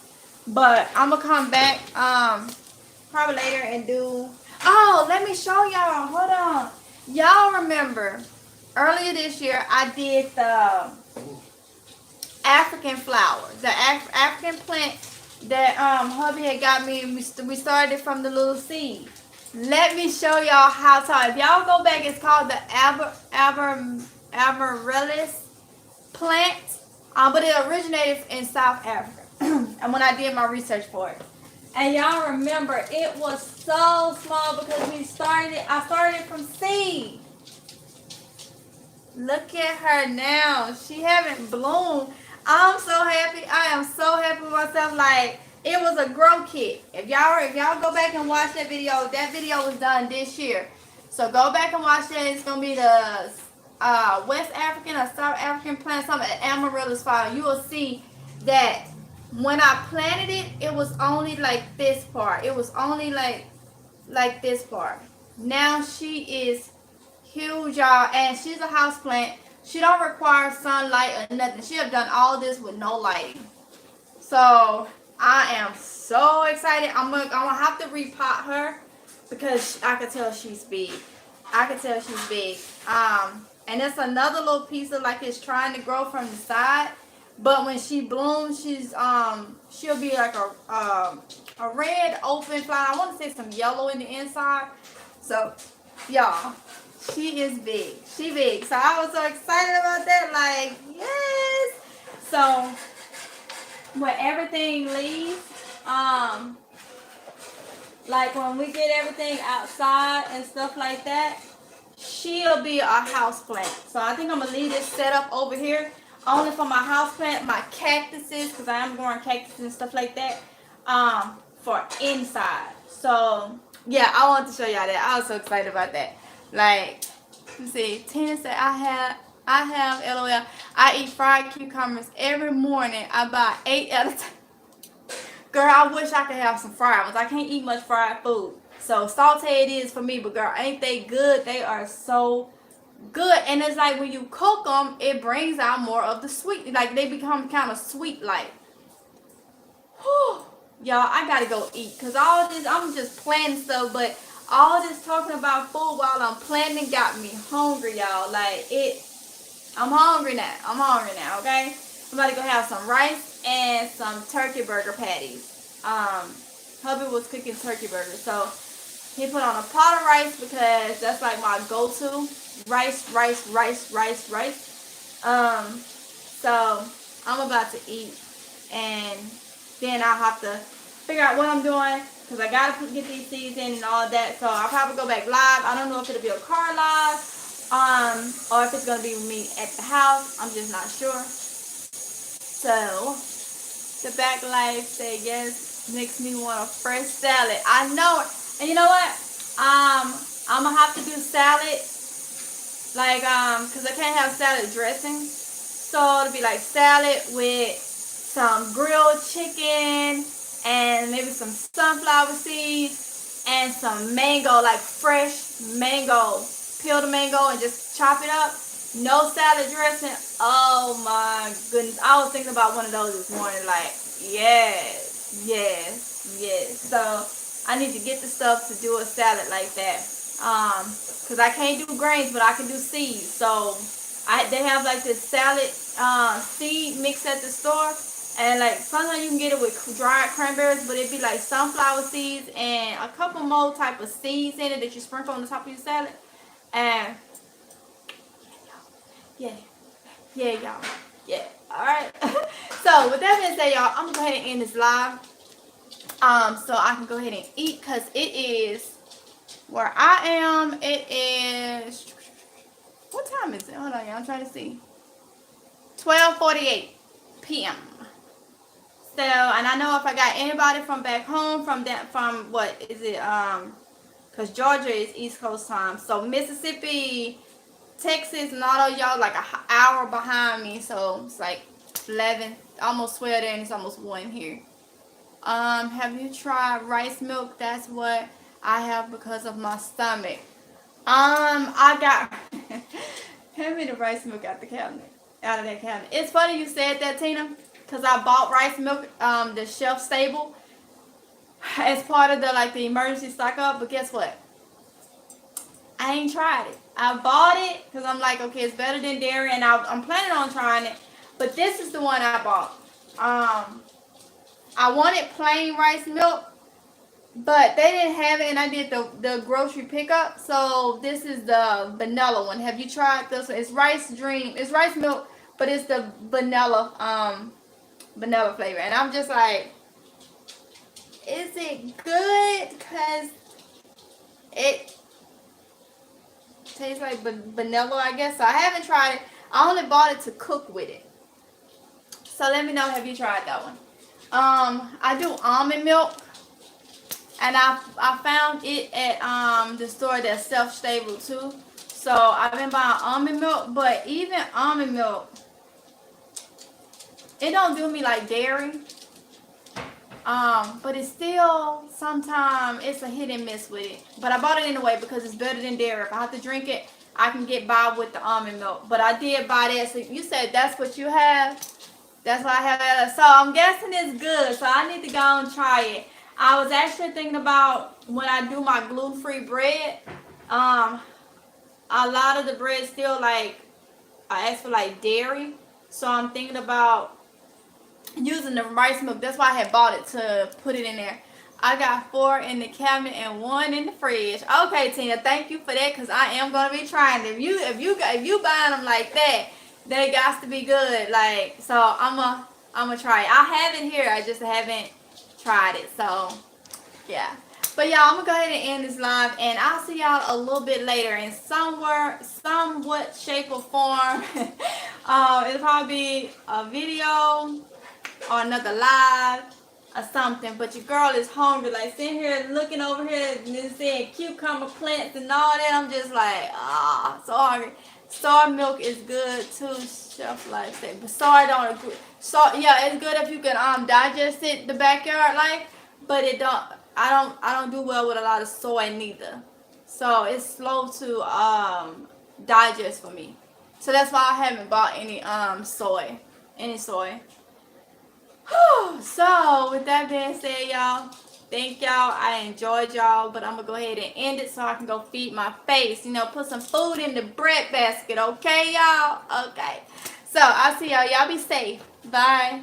S1: But I'm gonna come back probably later and do. Oh, let me show y'all. Hold on. Y'all remember earlier this year I did the African flower, the African plant that hubby had got me. We started from the little seed. Let me show y'all how tall. If y'all go back, it's called the amaryllis plant, but it originated in South Africa. And when I did my research for it, and y'all remember, it was so small because I started from seed. Look at her now. She haven't bloomed. I'm so happy. I am so happy with myself. Like, it was a grow kit. If y'all go back and watch that video was done this year. So go back and watch that. It's gonna be the West African or South African plant, something amaryllis flower. You will see that when I planted it, it was only like this part. It was only like this part. Now she is huge, y'all, and she's a house plant. She don't require sunlight or nothing. She have done all this with no lighting. So I am so excited. I'm gonna have to repot her because I can tell she's big. And it's another little piece of like it's trying to grow from the side. But when she blooms, she'll be like a red open flower. I want to say some yellow in the inside. So y'all, she is big. She big. So I was so excited about that. Like, yes. So when everything leaves, like when we get everything outside and stuff like that, she'll be a house plant. So I think I'm gonna leave this set up over here only for my house plant, my cactuses, because I am growing cactuses and stuff like that, for inside. So yeah, I wanted to show y'all that. I was so excited about that. Like, you see, Tina said I have LOL. I eat fried cucumbers every morning. I buy 8 at a time. Girl, I wish I could have some fried ones. I can't eat much fried food. So saute it is for me, but girl, ain't they good? They are so good. And it's like when you cook them, it brings out more of the sweet. Like they become kind of sweet like. Whew. Y'all, I gotta go eat. Because all this, I'm just planning stuff, but all this talking about food while I'm planning got me hungry, y'all. Like I'm hungry now. Okay? I'm about to go have some rice and some turkey burger patties. Hubby was cooking turkey burgers, so he put on a pot of rice because that's like my go-to. Rice, rice, rice, rice, rice. So I'm about to eat, and then I'll have to figure out what I'm doing because I gotta get these seeds in and all that. So I'll probably go back live. I don't know if it'll be a car live, or if it's gonna be with me at the house. I'm just not sure. So the back life say yes makes me want a fresh salad. I know it. And you know what? I'm gonna have to do salad, like cause I can't have salad dressing. So it'll be like salad with some grilled chicken and maybe some sunflower seeds and some mango, like fresh mango. Peel the mango and just chop it up. No salad dressing. Oh my goodness. I was thinking about one of those this morning. Like, yes, yes, yes. So I need to get the stuff to do a salad like that. Because I can't do grains, but I can do seeds. So they have like this salad seed mix at the store. And like sometimes you can get it with dried cranberries, but it'd be like sunflower seeds and a couple more type of seeds in it that you sprinkle on the top of your salad. And yeah, y'all. Yeah. All right. So with that being said, y'all, I'm gonna go ahead and end this live. So I can go ahead and eat because it is where I am. It is, what time is it? Hold on, y'all. I'm trying to see. 12:48 p.m. So, and I know if I got anybody from back home from what is it? Because Georgia is East Coast time. So Mississippi, Texas, and all of y'all like an hour behind me. So it's like 11, almost 12 there, and it's almost 1 here. Have you tried rice milk? That's what I have because of my stomach. I got hand me the rice milk out the cabinet, out of that cabinet. It's funny you said that, Tina, because I bought rice milk, the shelf stable, as part of the emergency stock up. But guess what? I ain't tried it. I bought it because I'm like, okay, it's better than dairy, and I'm planning on trying it. But this is the one I bought. I wanted plain rice milk, but they didn't have it, and I did the grocery pickup. So this is the vanilla one. Have you tried this one? It's Rice Dream. It's rice milk, but it's the vanilla flavor. And I'm just like, is it good? Because it tastes like vanilla, I guess. So I haven't tried it. I only bought it to cook with it. So let me know, have you tried that one? I do almond milk, and I found it at the store that's self-stable too. So I've been buying almond milk, but even almond milk, it don't do me like dairy. But it's still, sometimes it's a hit and miss with it. But I bought it anyway because it's better than dairy. If I have to drink it, I can get by with the almond milk. But I did buy that. So you said that's what you have? That's what I have. So I'm guessing it's good. So I need to go and try it. I was actually thinking about when I do my gluten-free bread. A lot of the bread still I ask for dairy. So I'm thinking about using the rice milk. That's why I had bought it to put it in there. I got 4 in the cabinet and 1 in the fridge. Okay, Tina, thank you for that, because I am gonna be trying them. If you buying them like that, they got to be good. So I'm gonna try it. I have it here. I just haven't tried it. So yeah. But y'all, I'm gonna go ahead and end this live, and I'll see y'all a little bit later in somewhat shape or form. It'll probably be a video or another live or something. But your girl is hungry, sitting here looking over here and then seeing cucumber plants and all that. I'm just like, so hungry. Soy milk is good too, shelf life. But soy don't agree. So yeah, it's good if you can digest it the backyard life, but it don't. I don't do well with a lot of soy neither. So it's slow to digest for me. So that's why I haven't bought any soy. So with that being said, y'all, thank y'all. I enjoyed y'all, but I'm gonna go ahead and end it so I can go feed my face. Put some food in the bread basket, okay, y'all? Okay. So I'll see y'all. Y'all be safe. Bye.